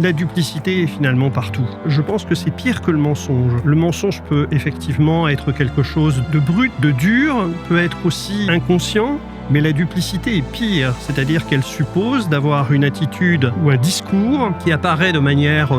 La duplicité est finalement partout. Je pense que c'est pire que le mensonge. Le mensonge peut effectivement être quelque chose de brut, de dur, peut être aussi inconscient, mais la duplicité est pire, c'est-à-dire qu'elle suppose d'avoir une attitude ou un discours qui apparaît de manière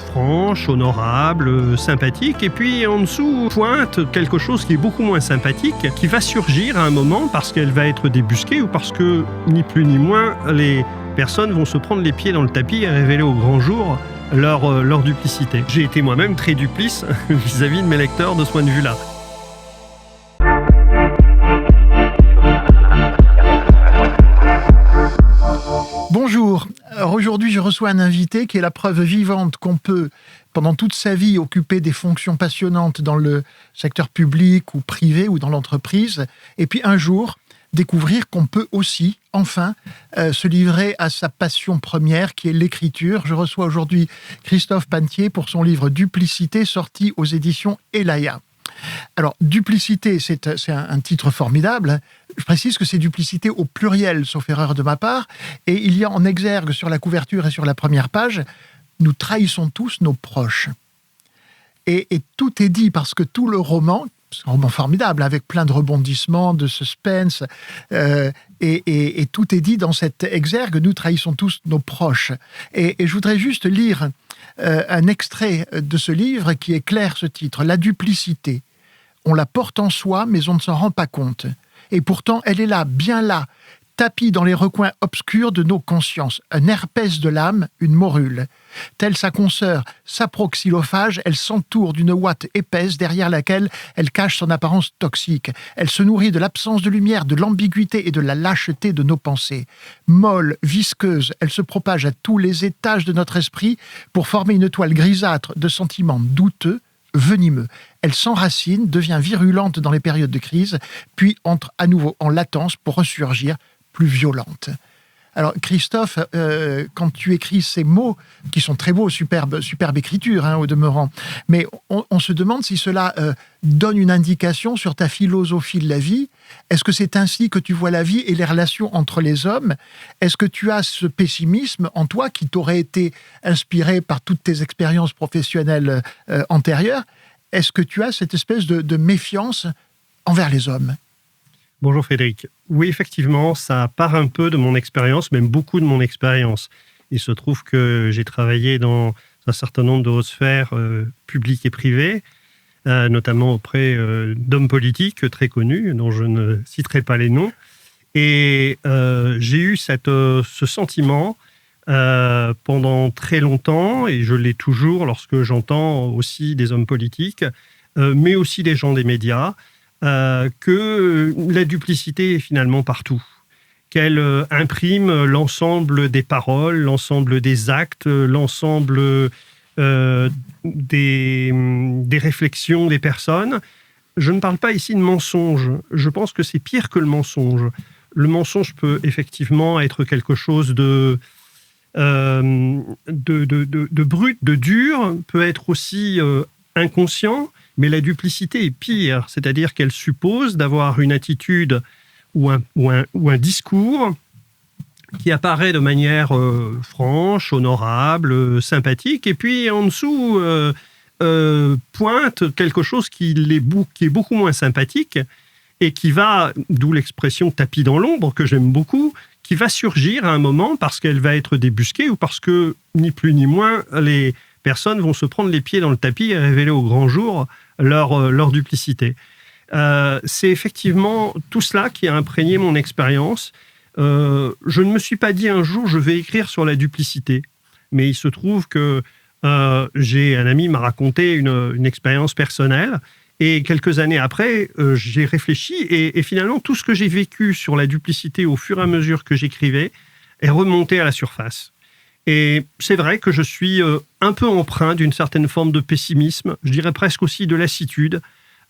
franche, honorable, sympathique, et puis en dessous pointe quelque chose qui est beaucoup moins sympathique, qui va surgir à un moment parce qu'elle va être débusquée ou parce que, ni plus ni moins, les personnes vont se prendre les pieds dans le tapis et révéler au grand jour leur duplicité. J'ai été moi-même très duplice vis-à-vis de mes lecteurs de ce point de vue-là. Bonjour. Alors aujourd'hui, je reçois un invité qui est la preuve vivante qu'on peut, pendant toute sa vie, occuper des fonctions passionnantes dans le secteur public ou privé ou dans l'entreprise, et puis un jour, découvrir qu'on peut aussi, enfin, se livrer à sa passion première, qui est l'écriture. Je reçois aujourd'hui Christophe Pantier pour son livre « Duplicité », sorti aux éditions Elaya. Alors, duplicité, c'est un titre formidable. Je précise que c'est duplicité au pluriel, sauf erreur de ma part. Et il y a en exergue sur la couverture et sur la première page, « Nous trahissons tous nos proches ». Et tout est dit parce que tout le roman, c'est un roman formidable, avec plein de rebondissements, de suspense, et tout est dit dans cet exergue, nous trahissons tous nos proches. Et je voudrais juste lire un extrait de ce livre qui éclaire ce titre, « La duplicité. On la porte en soi, mais on ne s'en rend pas compte. Et pourtant, elle est là, bien là, tapie dans les recoins obscurs de nos consciences. Un herpès de l'âme, une morule. Telle sa consoeur, saproxylophage, elle s'entoure d'une ouate épaisse derrière laquelle elle cache son apparence toxique. Elle se nourrit de l'absence de lumière, de l'ambiguïté et de la lâcheté de nos pensées. Molle, visqueuse, elle se propage à tous les étages de notre esprit pour former une toile grisâtre de sentiments douteux, venimeux. Elle s'enracine, devient virulente dans les périodes de crise, puis entre à nouveau en latence pour ressurgir plus violente. Alors Christophe, quand tu écris ces mots, qui sont très beaux, superbe écriture au demeurant, mais on se demande si cela donne une indication sur ta philosophie de la vie. Est-ce que c'est ainsi que tu vois la vie et les relations entre les hommes? Est-ce que tu as ce pessimisme en toi qui t'aurait été inspiré par toutes tes expériences professionnelles antérieures? Est-ce que tu as cette espèce de méfiance envers les hommes? Bonjour Frédéric. Oui, effectivement, ça part un peu de mon expérience, même beaucoup de mon expérience. Il se trouve que j'ai travaillé dans un certain nombre de sphères publiques et privées, notamment auprès d'hommes politiques très connus, dont je ne citerai pas les noms. Et j'ai eu ce sentiment pendant très longtemps, et je l'ai toujours lorsque j'entends aussi des hommes politiques, mais aussi des gens des médias, que la duplicité est finalement partout, qu'elle imprime l'ensemble des paroles, l'ensemble des actes, l'ensemble des réflexions des personnes. Je ne parle pas ici de mensonge, je pense que c'est pire que le mensonge. Le mensonge peut effectivement être quelque chose de brut, de dur, peut être aussi inconscient, mais la duplicité est pire, c'est-à-dire qu'elle suppose d'avoir une attitude ou un discours qui apparaît de manière franche, honorable, sympathique, et puis en dessous pointe quelque chose qui est beaucoup moins sympathique et qui va, d'où l'expression tapis dans l'ombre, que j'aime beaucoup, qui va surgir à un moment parce qu'elle va être débusquée ou parce que, ni plus ni moins, les personnes vont se prendre les pieds dans le tapis et révéler au grand jour leur duplicité. C'est effectivement tout cela qui a imprégné mon expérience. Je ne me suis pas dit un jour je vais écrire sur la duplicité, mais il se trouve que j'ai un ami m'a raconté une expérience personnelle, et quelques années après, j'ai réfléchi et finalement tout ce que j'ai vécu sur la duplicité au fur et à mesure que j'écrivais est remonté à la surface. Et c'est vrai que je suis un peu empreint d'une certaine forme de pessimisme, je dirais presque aussi de lassitude,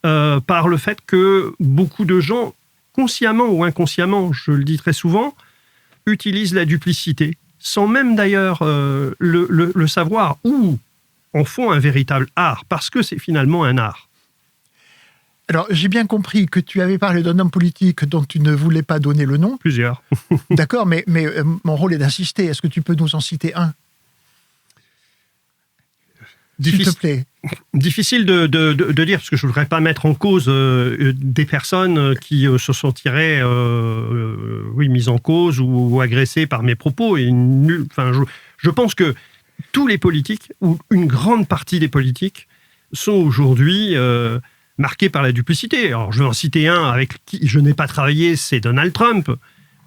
par le fait que beaucoup de gens, consciemment ou inconsciemment, je le dis très souvent, utilisent la duplicité, sans même d'ailleurs le savoir, ou en font un véritable art, parce que c'est finalement un art. Alors, j'ai bien compris que tu avais parlé d'un homme politique dont tu ne voulais pas donner le nom. Plusieurs. D'accord, mais mon rôle est d'insister. Est-ce que tu peux nous en citer un ? s'il te plaît. Difficile de dire, parce que je ne voudrais pas mettre en cause des personnes qui se sentiraient mises en cause ou agressées par mes propos. Je pense que tous les politiques, ou une grande partie des politiques, sont aujourd'hui marqués par la duplicité. Alors, je vais en citer un avec qui je n'ai pas travaillé, c'est Donald Trump.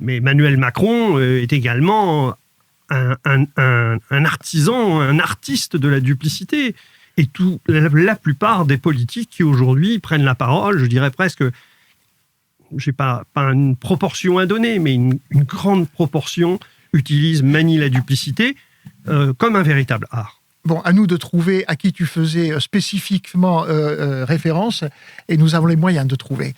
Mais Emmanuel Macron est également un artisan, un artiste de la duplicité. Et la plupart des politiques qui aujourd'hui prennent la parole, je dirais presque, je n'ai pas une proportion à donner, mais une grande proportion manient la duplicité comme un véritable art. Bon, à nous de trouver à qui tu faisais spécifiquement référence, et nous avons les moyens de trouver.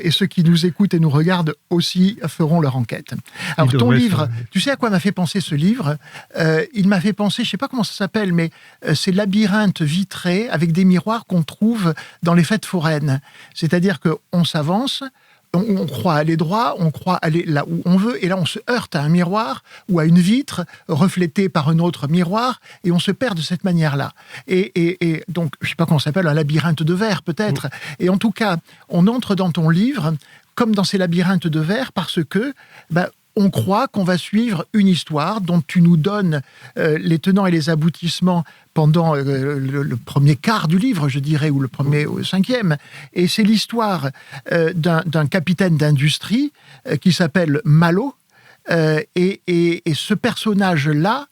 Et ceux qui nous écoutent et nous regardent aussi feront leur enquête. Alors, ton livre, tu sais à quoi m'a fait penser ce livre ? Il m'a fait penser, je ne sais pas comment ça s'appelle, mais c'est labyrinthe vitré avec des miroirs qu'on trouve dans les fêtes foraines. C'est-à-dire qu'on s'avance, on croit aller droit, on croit aller là où on veut, et là on se heurte à un miroir ou à une vitre reflétée par un autre miroir, et on se perd de cette manière-là. Et donc, je ne sais pas comment ça s'appelle, un labyrinthe de verre peut-être. Et en tout cas, on entre dans ton livre comme dans ces labyrinthes de verre parce que on croit qu'on va suivre une histoire dont tu nous donnes les tenants et les aboutissements pendant le premier quart du livre, je dirais, ou le premier ou le cinquième. Et c'est l'histoire d'un capitaine d'industrie qui s'appelle Malo. Et ce personnage-là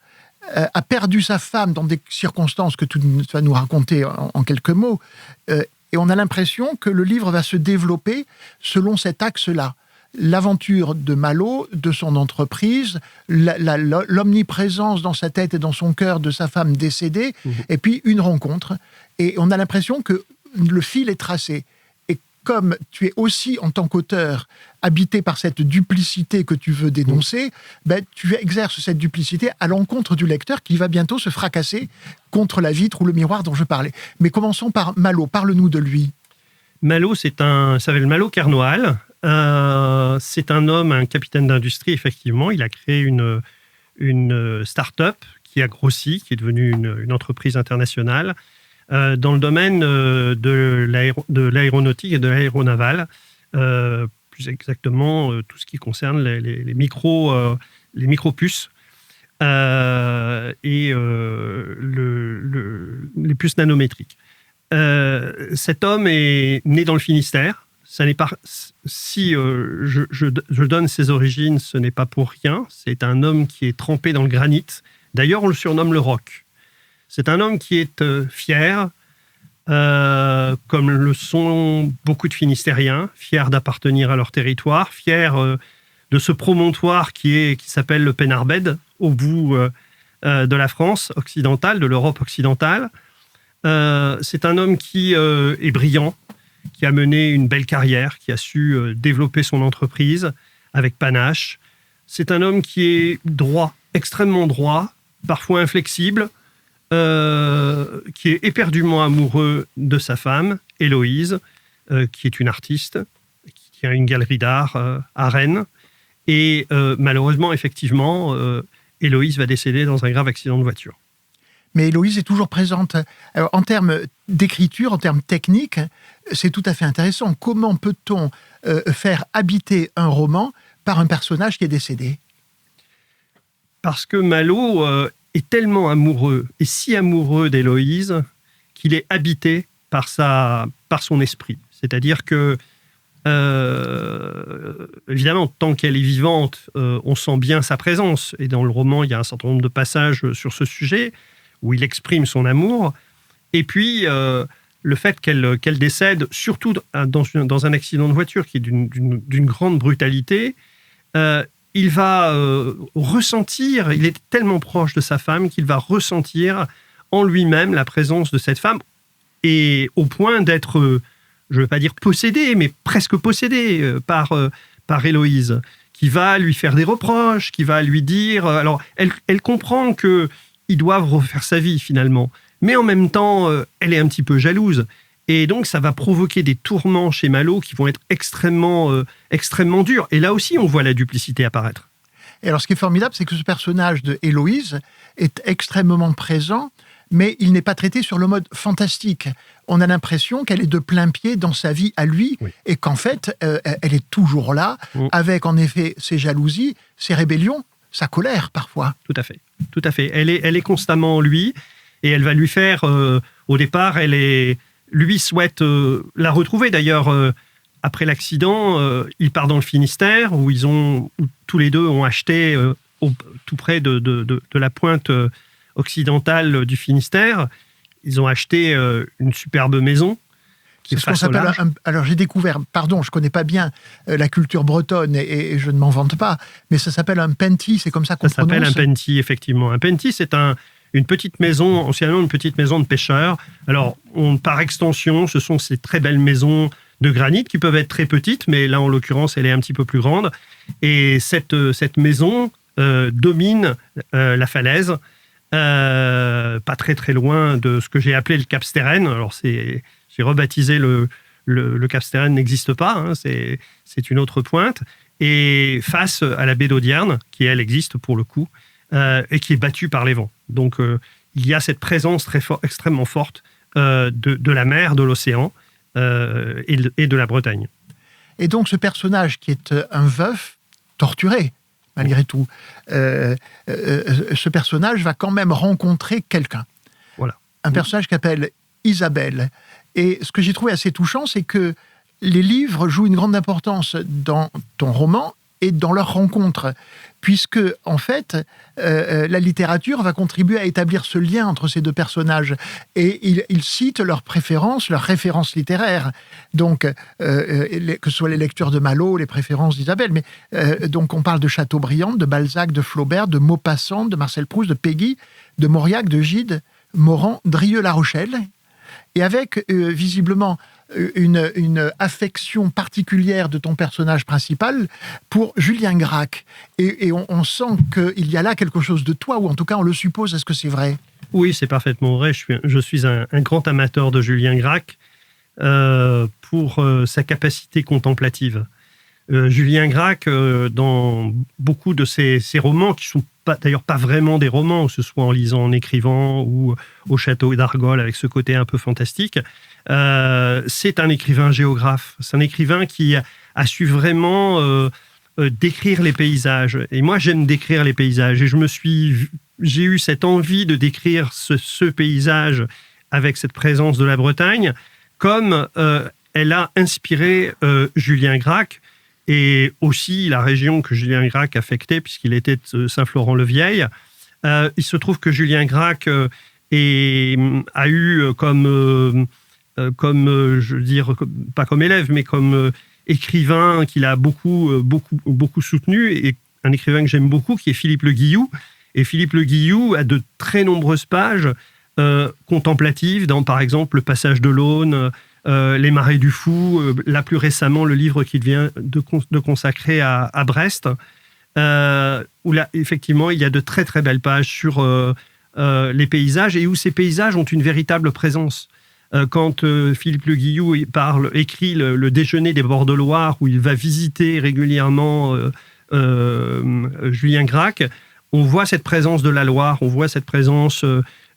a perdu sa femme dans des circonstances que tu vas nous raconter en quelques mots. Et on a l'impression que le livre va se développer selon cet axe-là. L'aventure de Malo, de son entreprise, l'omniprésence dans sa tête et dans son cœur de sa femme décédée, et puis une rencontre. Et on a l'impression que le fil est tracé. Et comme tu es aussi, en tant qu'auteur, habité par cette duplicité que tu veux dénoncer, tu exerces cette duplicité à l'encontre du lecteur qui va bientôt se fracasser contre la vitre ou le miroir dont je parlais. Mais commençons par Malo. Parle-nous de lui. Malo, ça s'appelle Malo Kernoal. C'est un homme, un capitaine d'industrie, effectivement. Il a créé une start-up qui a grossi, qui est devenue une entreprise internationale dans le domaine de l'aéronautique et de l'aéronaval. Plus exactement, tout ce qui concerne les micro-puces et les puces nanométriques. Cet homme est né dans le Finistère. Ça n'est pas, si je donne ses origines, ce n'est pas pour rien. C'est un homme qui est trempé dans le granit. D'ailleurs, on le surnomme le Roc. C'est un homme qui est fier, comme le sont beaucoup de Finistériens, fiers d'appartenir à leur territoire, fiers de ce promontoire qui s'appelle le Penarbed, au bout de la France occidentale, de l'Europe occidentale. C'est un homme qui est brillant, qui a mené une belle carrière, qui a su développer son entreprise avec panache. C'est un homme qui est droit, extrêmement droit, parfois inflexible, qui est éperdument amoureux de sa femme, Héloïse, qui est une artiste, qui a une galerie d'art à Rennes. Et malheureusement, effectivement, Héloïse va décéder dans un grave accident de voiture. Mais Héloïse est toujours présente. Alors, en termes d'écriture, en termes techniques, c'est tout à fait intéressant. Comment peut-on faire habiter un roman par un personnage qui est décédé ? Parce que Malo est tellement amoureux, et si amoureux d'Héloïse, qu'il est habité par son esprit. C'est-à-dire que, évidemment, tant qu'elle est vivante, on sent bien sa présence. Et dans le roman, il y a un certain nombre de passages sur ce sujet, où il exprime son amour, et puis le fait qu'elle décède, surtout dans un accident de voiture qui est d'une grande brutalité, il va ressentir, il est tellement proche de sa femme qu'il va ressentir en lui-même la présence de cette femme, et au point d'être, je ne veux pas dire possédé, mais presque possédé par Héloïse, qui va lui faire des reproches, qui va lui dire... Alors, elle comprend que ils doivent refaire sa vie, finalement. Mais en même temps, elle est un petit peu jalouse. Et donc, ça va provoquer des tourments chez Malo qui vont être extrêmement durs. Et là aussi, on voit la duplicité apparaître. Et alors, ce qui est formidable, c'est que ce personnage de Héloïse est extrêmement présent, mais il n'est pas traité sur le mode fantastique. On a l'impression qu'elle est de plein pied dans sa vie à lui, et qu'en fait, elle est toujours là, avec en effet ses jalousies, ses rébellions, sa colère parfois. Tout à fait. Tout à fait. Elle est constamment en lui, et elle va lui faire... au départ, lui souhaite la retrouver. D'ailleurs, après l'accident, il part dans le Finistère, où tous les deux ont acheté, tout près de la pointe occidentale du Finistère, ils ont acheté une superbe maison. C'est ce qu'on s'appelle alors j'ai découvert, pardon, je connais pas bien la culture bretonne et je ne m'en vante pas, mais ça s'appelle un penty, c'est comme ça qu'on prononce. Ça s'appelle un penty, effectivement. Un penty, c'est une petite maison, anciennement une petite maison de pêcheurs. Alors, par extension, ce sont ces très belles maisons de granit qui peuvent être très petites, mais là, en l'occurrence, elle est un petit peu plus grande. Et cette maison domine la falaise, pas très très loin de ce que j'ai appelé le Cap Sterren. Alors, j'ai rebaptisé le Cap Sterren n'existe pas, hein, c'est une autre pointe. Et face à la baie d'Audierne, qui elle existe pour le coup, et qui est battue par les vents. Donc, il y a cette présence extrêmement forte de la mer, de l'océan et de la Bretagne. Et donc, ce personnage qui est un veuf torturé, malgré tout, ce personnage va quand même rencontrer quelqu'un. Voilà. Un personnage qui s'appelle Isabelle. Et ce que j'ai trouvé assez touchant, c'est que les livres jouent une grande importance dans ton roman et dans leur rencontre, puisque, en fait, la littérature va contribuer à établir ce lien entre ces deux personnages. Et ils citent leurs préférences, leurs références littéraires. Donc, que ce soit les lectures de Malo, les préférences d'Isabelle. Mais donc, on parle de Chateaubriand, de Balzac, de Flaubert, de Maupassant, de Marcel Proust, de Péguy, de Mauriac, de Gide, Morand, Drieux-La Rochelle. Et avec, visiblement, une affection particulière de ton personnage principal pour Julien Gracq. Et on sent qu'il y a là quelque chose de toi, ou en tout cas on le suppose. Est-ce que c'est vrai ? Oui, c'est parfaitement vrai. Je suis un grand amateur de Julien Gracq pour sa capacité contemplative. Julien Gracq, dans beaucoup de ses romans, qui ne sont d'ailleurs pas vraiment des romans, que ce soit en lisant, en écrivant, ou au château d'Argol, avec ce côté un peu fantastique, c'est un écrivain géographe. C'est un écrivain qui a su vraiment décrire les paysages. Et moi, j'aime décrire les paysages. Et j'ai eu cette envie de décrire ce paysage avec cette présence de la Bretagne, comme elle a inspiré Julien Gracq, et aussi la région que Julien Gracq affectait, puisqu'il était de Saint-Florent-le-Vieil. Il se trouve que Julien Gracq a eu comme je veux dire, pas comme élève, mais comme écrivain qu'il a beaucoup soutenu, et un écrivain que j'aime beaucoup, qui est Philippe Le Guillou. Et Philippe Le Guillou a de très nombreuses pages contemplatives, dans par exemple Le Passage de l'Aune, Les Marais du Fou, là plus récemment le livre qu'il vient de consacrer à Brest, où là effectivement il y a de très très belles pages sur les paysages, et où ces paysages ont une véritable présence. Quand Philippe Le Guillou écrit le Déjeuner des bords de Loire, où il va visiter régulièrement Julien Gracq, on voit cette présence de la Loire, on voit cette présence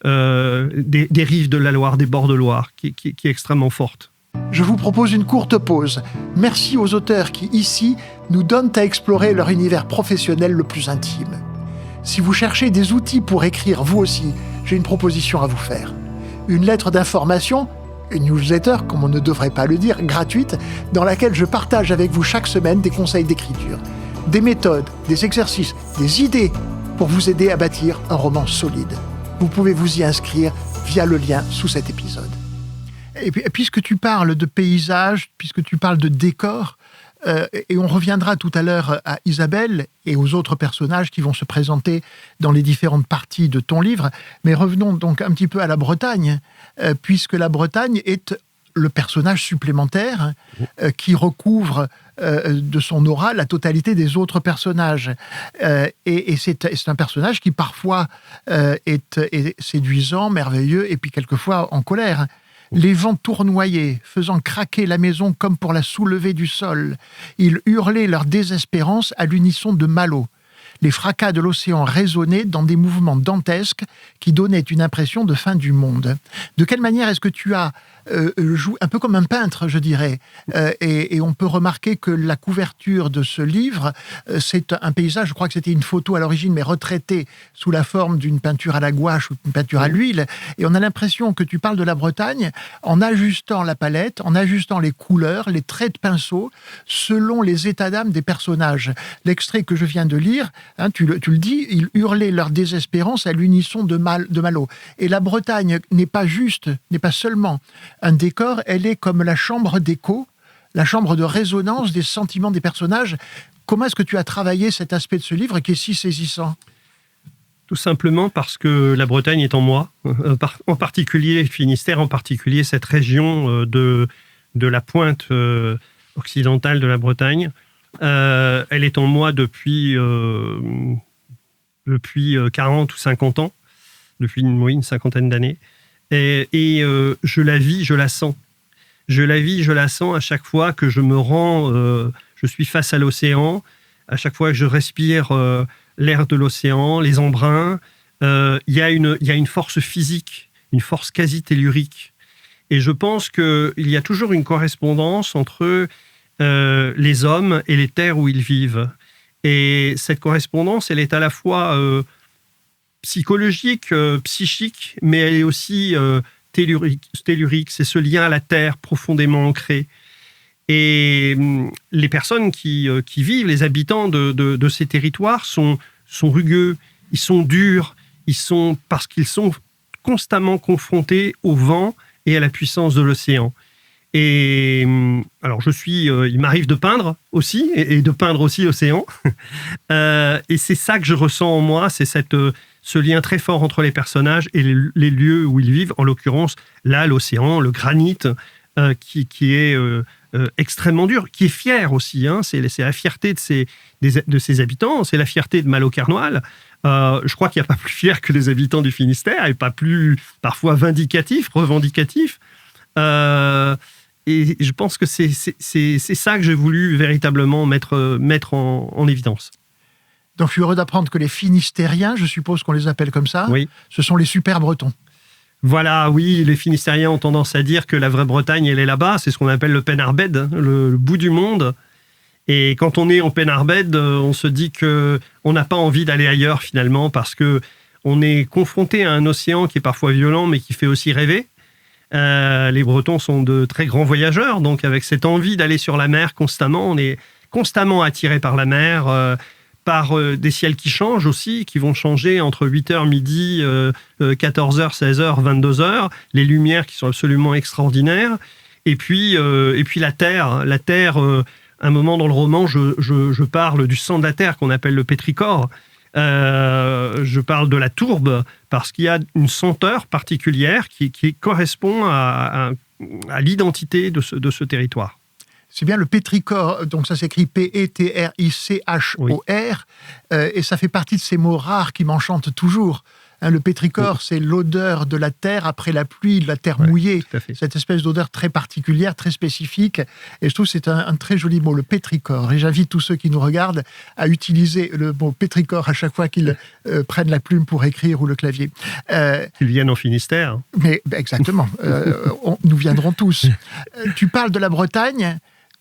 des rives de la Loire, des bords de Loire, qui est extrêmement forte. Je vous propose une courte pause. Merci aux auteurs qui, ici, nous donnent à explorer leur univers professionnel le plus intime. Si vous cherchez des outils pour écrire vous aussi, j'ai une proposition à vous faire. Une lettre d'information, une newsletter, comme on ne devrait pas le dire, gratuite, dans laquelle je partage avec vous chaque semaine des conseils d'écriture, des méthodes, des exercices, des idées pour vous aider à bâtir un roman solide. Vous pouvez vous y inscrire via le lien sous cet épisode. Et puis, puisque tu parles de paysages, puisque tu parles de décors, et on reviendra tout à l'heure à Isabelle et aux autres personnages qui vont se présenter dans les différentes parties de ton livre, mais revenons donc un petit peu à la Bretagne, puisque la Bretagne est le personnage supplémentaire qui recouvre de son aura la totalité des autres personnages. Et c'est un personnage qui parfois est séduisant, merveilleux, et puis quelquefois en colère. Les vents tournoyaient, faisant craquer la maison comme pour la soulever du sol. Ils hurlaient leur désespérance à l'unisson de Malo. Les fracas de l'océan résonnaient dans des mouvements dantesques qui donnaient une impression de fin du monde. De quelle manière est-ce que tu as joué, un peu comme un peintre, je dirais, et on peut remarquer que la couverture de ce livre, c'est un paysage, je crois que c'était une photo à l'origine, mais retraitée sous la forme d'une peinture à la gouache ou d'une peinture à l'huile, et on a l'impression que tu parles de la Bretagne en ajustant la palette, en ajustant les couleurs, les traits de pinceau, selon les états d'âme des personnages. L'extrait que je viens de lire, tu le dis, ils hurlaient leur désespérance à l'unisson de Malo. Et la Bretagne n'est pas seulement un décor, elle est comme la chambre d'écho, la chambre de résonance des sentiments des personnages. Comment est-ce que tu as travaillé cet aspect de ce livre qui est si saisissant ? Tout simplement parce que la Bretagne est en moi, en particulier le Finistère, en particulier cette région de la pointe occidentale de la Bretagne. Elle est en moi depuis 40 ou 50 ans, depuis une cinquantaine d'années. Et je la vis, je la sens. Je la vis, je la sens à chaque fois que je me rends, je suis face à l'océan, à chaque fois que je respire l'air de l'océan, les embruns. Il y a une force physique, une force quasi tellurique. Et je pense qu'il y a toujours une correspondance entre les hommes et les terres où ils vivent. Et cette correspondance, elle est à la fois psychologique, psychique, mais elle est aussi tellurique. C'est ce lien à la terre profondément ancré. Et les personnes qui vivent, les habitants de ces territoires sont rugueux, ils sont durs, parce qu'ils sont constamment confrontés au vent et à la puissance de l'océan. Et alors il m'arrive de peindre aussi, et de peindre aussi l'océan. Et c'est ça que je ressens en moi, c'est ce lien très fort entre les personnages et les lieux où ils vivent. En l'occurrence, là, l'océan, le granit, qui est extrêmement dur, qui est fier aussi. C'est la fierté de ses habitants, c'est la fierté de Malo-Kernoil. Je crois qu'il n'y a pas plus fier que les habitants du Finistère, et pas plus parfois revendicatif. Et je pense que c'est ça que j'ai voulu véritablement mettre en évidence. Donc, je suis heureux d'apprendre que les Finistériens, je suppose qu'on les appelle comme ça, oui. Ce sont les super Bretons. Voilà, oui, les Finistériens ont tendance à dire que la vraie Bretagne, elle est là-bas. C'est ce qu'on appelle le Penarbed, le bout du monde. Et quand on est en Penarbed, on se dit qu'on n'a pas envie d'aller ailleurs, finalement, parce qu'on est confronté à un océan qui est parfois violent, mais qui fait aussi rêver. Les Bretons sont de très grands voyageurs, donc avec cette envie d'aller sur la mer constamment, on est constamment attiré par la mer, par des ciels qui changent aussi, qui vont changer entre 8h, midi, 14h, 16h, 22h, les lumières qui sont absolument extraordinaires, et puis la terre. La terre, un moment dans le roman, je parle du sang de la terre qu'on appelle le pétrichor. Je parle de la tourbe parce qu'il y a une senteur particulière qui correspond à l'identité de ce territoire. C'est bien le pétrichor, donc ça s'écrit P-E-T-R-I-C-H-O-R, oui. Et ça fait partie de ces mots rares qui m'enchantent toujours. Le pétrichor, c'est l'odeur de la terre après la pluie, de la terre mouillée. Cette espèce d'odeur très particulière, très spécifique. Et je trouve que c'est un très joli mot, le pétrichor. Et j'invite tous ceux qui nous regardent à utiliser le mot pétrichor à chaque fois qu'ils prennent la plume pour écrire ou le clavier. Qu'ils viennent au Finistère. Mais exactement. Nous viendrons tous. Tu parles de la Bretagne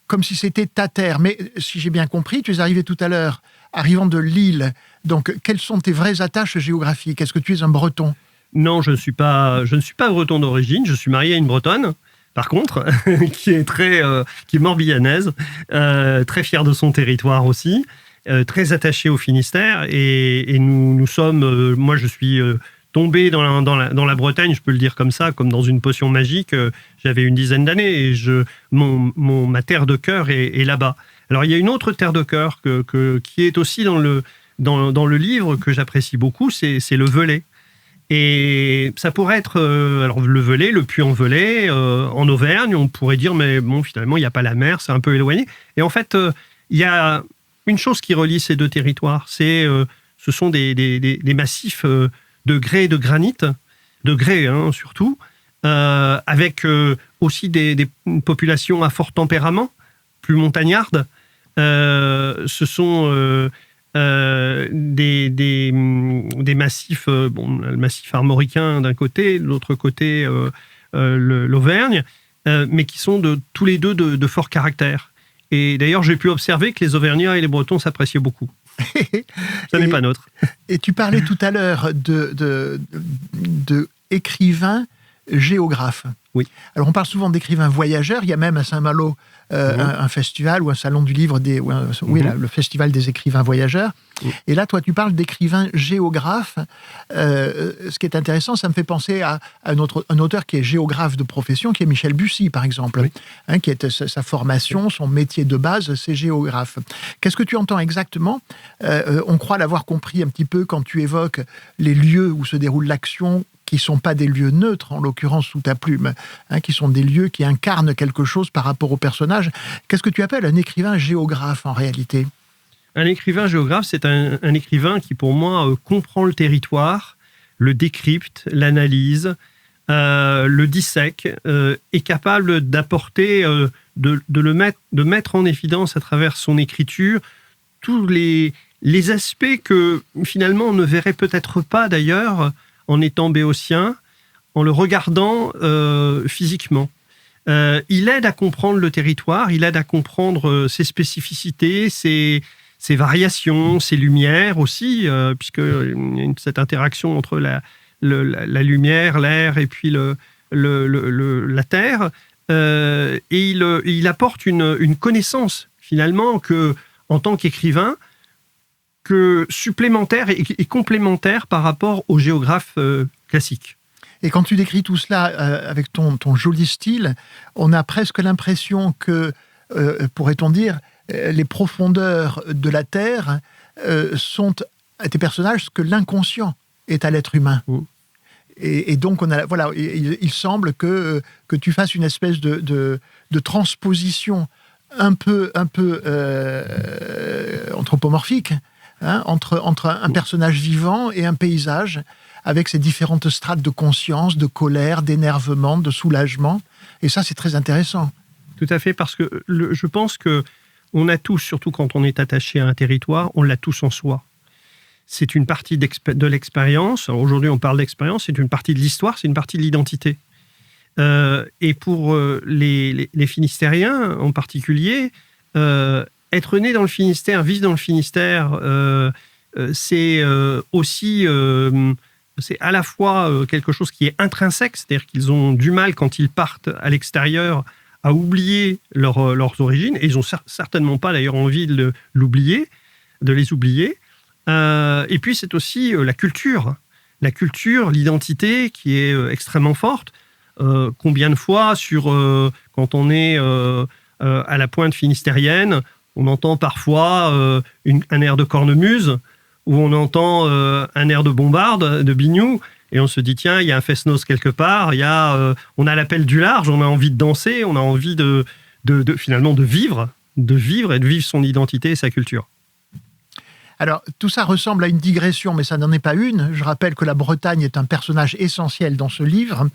comme si c'était ta terre. Mais si j'ai bien compris, tu es arrivé tout à l'heure, arrivant de Lille. Donc, quelles sont tes vraies attaches géographiques ? Est-ce que tu es un Breton ? Non, je ne suis pas breton d'origine. Je suis marié à une Bretonne, par contre, qui est morbihannaise, très fière de son territoire aussi, très attachée au Finistère. Et nous sommes... moi, je suis tombé dans la Bretagne, je peux le dire comme ça, comme dans une potion magique. J'avais une dizaine d'années et ma terre de cœur est là-bas. Alors, il y a une autre terre de cœur qui est aussi dans le livre que j'apprécie beaucoup, c'est le Velay. Et ça pourrait être alors le Velay, le Puy-en-Velay, en Auvergne, on pourrait dire, mais bon, finalement, il n'y a pas la mer, c'est un peu éloigné. Et en fait, il y a une chose qui relie ces deux territoires, ce sont des massifs de grès et de granit, de grès surtout, avec aussi des populations à fort tempérament, plus montagnardes. Ce sont des massifs, le massif armoricain d'un côté, de l'autre côté l'Auvergne, mais qui sont tous les deux de fort caractère. Et d'ailleurs, j'ai pu observer que les Auvergnats et les Bretons s'appréciaient beaucoup. Ça n'est pas neutre. Et tu parlais tout à l'heure de écrivains géographes. Oui. Alors, on parle souvent d'écrivains voyageurs. Il y a même à Saint-Malo un festival ou un salon du livre, le festival des écrivains voyageurs. Et là, toi, tu parles d'écrivains géographes. Ce qui est intéressant, ça me fait penser à un auteur qui est géographe de profession, qui est Michel Bussy, par exemple, qui est sa formation, son métier de base, c'est géographe. Qu'est-ce que tu entends exactement ? On croit l'avoir compris un petit peu quand tu évoques les lieux où se déroule l'action, qui ne sont pas des lieux neutres, en l'occurrence sous ta plume, qui sont des lieux qui incarnent quelque chose par rapport au personnage. Qu'est-ce que tu appelles un écrivain géographe en réalité ? Un écrivain géographe, c'est un écrivain qui, pour moi, comprend le territoire, le décrypte, l'analyse, le dissèque, est capable d'apporter, de mettre en évidence à travers son écriture tous les aspects que, finalement, on ne verrait peut-être pas, d'ailleurs, en étant béotien, en le regardant physiquement. Il aide à comprendre le territoire, il aide à comprendre ses spécificités, ses variations, ses lumières aussi, puisque il y a cette interaction entre la lumière, l'air et puis la terre. Et il apporte une connaissance, finalement, que, en tant qu'écrivain, que supplémentaire et complémentaire par rapport aux géographes classiques. Et quand tu décris tout cela avec ton joli style, on a presque l'impression que, pourrait-on dire, les profondeurs de la Terre sont à tes personnages ce que l'inconscient est à l'être humain. Et donc, il semble que tu fasses une espèce de transposition un peu anthropomorphique, entre un personnage vivant et un paysage, avec ses différentes strates de conscience, de colère, d'énervement, de soulagement. Et ça, c'est très intéressant. Tout à fait, parce que je pense qu'on a tous, surtout quand on est attaché à un territoire, on l'a tous en soi. C'est une partie de l'expérience. Aujourd'hui, on parle d'expérience, c'est une partie de l'histoire, c'est une partie de l'identité. Et pour les Finistériens en particulier, être né dans le Finistère, vivre dans le Finistère, c'est aussi, c'est à la fois quelque chose qui est intrinsèque, c'est-à-dire qu'ils ont du mal quand ils partent à l'extérieur à oublier leurs origines, et ils n'ont certainement pas d'ailleurs envie de les oublier. Et puis c'est aussi la culture, l'identité qui est extrêmement forte. Combien de fois, quand on est à la pointe finistérienne, on entend parfois un air de cornemuse, ou on entend un air de bombarde, de biniou, et on se dit, tiens, il y a un fest-noz quelque part, on a l'appel du large, on a envie de danser, on a envie finalement de vivre et de vivre son identité et sa culture. Alors, tout ça ressemble à une digression, mais ça n'en est pas une. Je rappelle que la Bretagne est un personnage essentiel dans ce livre.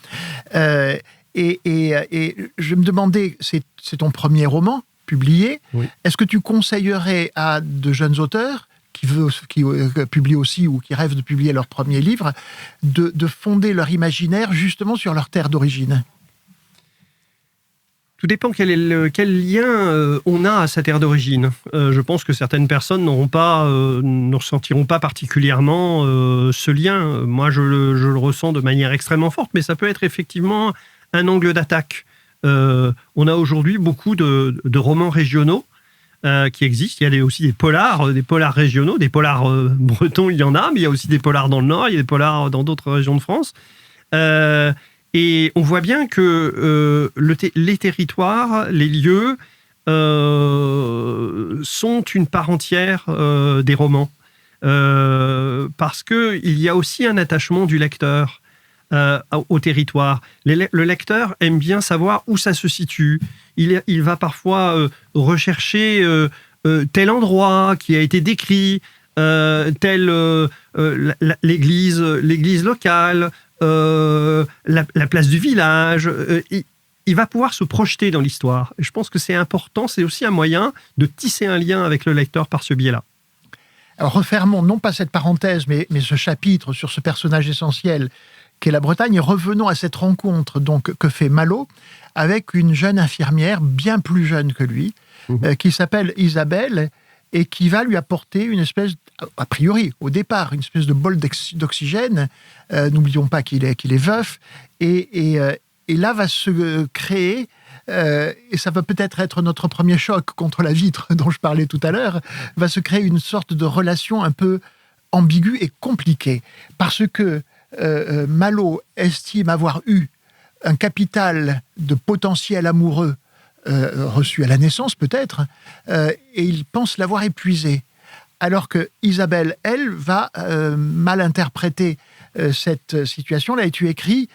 Et je me demandais, c'est ton premier roman publié. Oui. Est-ce que tu conseillerais à de jeunes auteurs qui publient aussi ou qui rêvent de publier leur premier livre de fonder leur imaginaire justement sur leur terre d'origine ? Tout dépend quel lien on a à sa terre d'origine. Je pense que certaines personnes ne ressentiront pas particulièrement ce lien. Moi, je le ressens de manière extrêmement forte, mais ça peut être effectivement un angle d'attaque. On a aujourd'hui beaucoup de romans régionaux qui existent. Il y a aussi des polars régionaux, des polars bretons, il y en a, mais il y a aussi des polars dans le Nord, il y a des polars dans d'autres régions de France. Et on voit bien que les territoires, les lieux, sont une part entière des romans. Parce qu'il y a aussi un attachement du lecteur au territoire. Le lecteur aime bien savoir où ça se situe. Il va parfois rechercher tel endroit qui a été décrit, l'église locale, la place du village. Il va pouvoir se projeter dans l'histoire. Et je pense que c'est important, c'est aussi un moyen de tisser un lien avec le lecteur par ce biais-là. Alors refermons non pas cette parenthèse, mais ce chapitre sur ce personnage essentiel qu'est la Bretagne, et revenons à cette rencontre donc que fait Malo avec une jeune infirmière bien plus jeune que lui, qui s'appelle Isabelle, et qui va lui apporter une espèce, a priori, au départ, une espèce de bol d'oxygène. N'oublions pas qu'il est veuf. Et là va se créer, et ça va peut-être être notre premier choc contre la vitre dont je parlais tout à l'heure, va se créer une sorte de relation un peu ambiguë et compliquée. Parce que Malo estime avoir eu un capital de potentiel amoureux reçu à la naissance peut-être, et il pense l'avoir épuisé. Alors que Isabelle, elle, va mal interpréter cette situation. Là, et tu écris,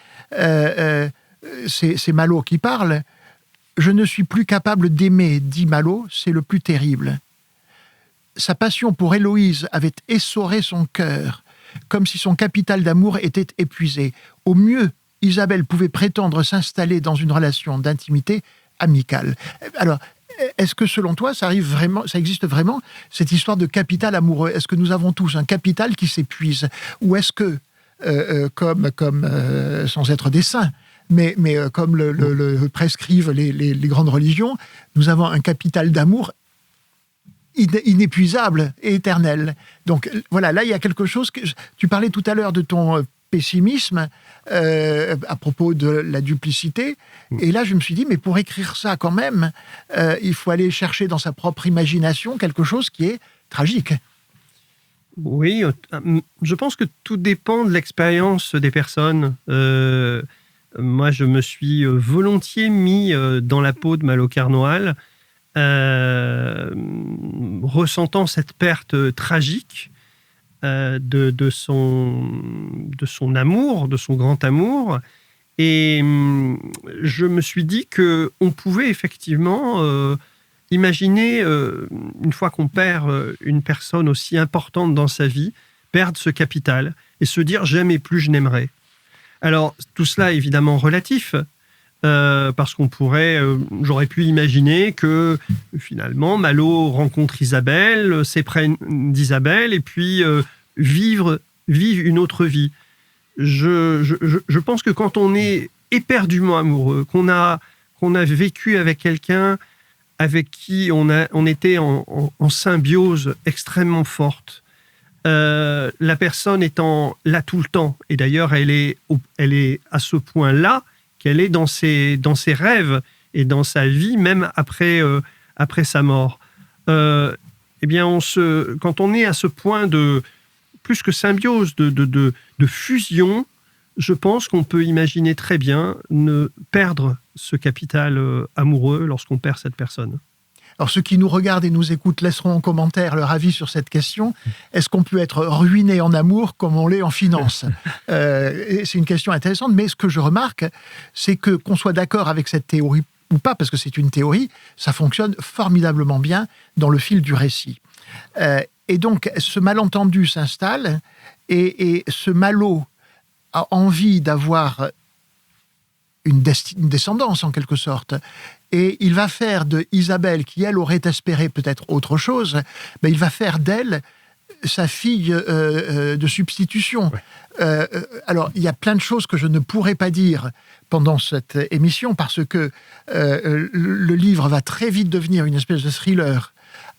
c'est Malo qui parle, « Je ne suis plus capable d'aimer, dit Malo, c'est le plus terrible. » Sa passion pour Héloïse avait essoré son cœur, comme si son capital d'amour était épuisé. Au mieux, Isabelle pouvait prétendre s'installer dans une relation d'intimité amicale. Alors, est-ce que selon toi, ça existe vraiment, cette histoire de capital amoureux? Est-ce que nous avons tous un capital qui s'épuise? Ou est-ce que, sans être des saints, mais comme le prescrivent les grandes religions, nous avons un capital d'amour inépuisable et éternel. Donc voilà, là il y a quelque chose que tu parlais tout à l'heure de ton pessimisme à propos de la duplicité, et là je me suis dit, mais pour écrire ça quand même, il faut aller chercher dans sa propre imagination quelque chose qui est tragique. Oui, je pense que tout dépend de l'expérience des personnes. Moi, je me suis volontiers mis dans la peau de Malo Carnoal, ressentant cette perte tragique de son amour, de son grand amour. Et je me suis dit qu'on pouvait effectivement imaginer, une fois qu'on perd une personne aussi importante dans sa vie, perdre ce capital et se dire « jamais plus je n'aimerai ». Alors, tout cela est évidemment relatif, parce qu'on j'aurais pu imaginer que finalement Malo rencontre Isabelle, s'éprenne d'Isabelle et puis vive une autre vie. Je pense que quand on est éperdument amoureux, qu'on a vécu avec quelqu'un avec qui on était en symbiose extrêmement forte, la personne étant là tout le temps, et d'ailleurs elle est à ce point-là qu'elle est dans ses rêves et dans sa vie, même après sa mort. Eh bien, quand on est à ce point de plus que symbiose, de fusion, je pense qu'on peut imaginer très bien ne perdre ce capital amoureux lorsqu'on perd cette personne. Alors, ceux qui nous regardent et nous écoutent laisseront en commentaire leur avis sur cette question. Est-ce qu'on peut être ruiné en amour comme on l'est en finance? C'est une question intéressante, mais ce que je remarque, c'est que qu'on soit d'accord avec cette théorie ou pas, parce que c'est une théorie, ça fonctionne formidablement bien dans le fil du récit. Et donc, ce malentendu s'installe, et ce Malo a envie d'avoir une descendance, en quelque sorte. Et il va faire de Isabelle, qui elle aurait espéré peut-être autre chose, mais il va faire d'elle sa fille de substitution. Ouais. Alors, il y a plein de choses que je ne pourrais pas dire pendant cette émission, parce que le livre va très vite devenir une espèce de thriller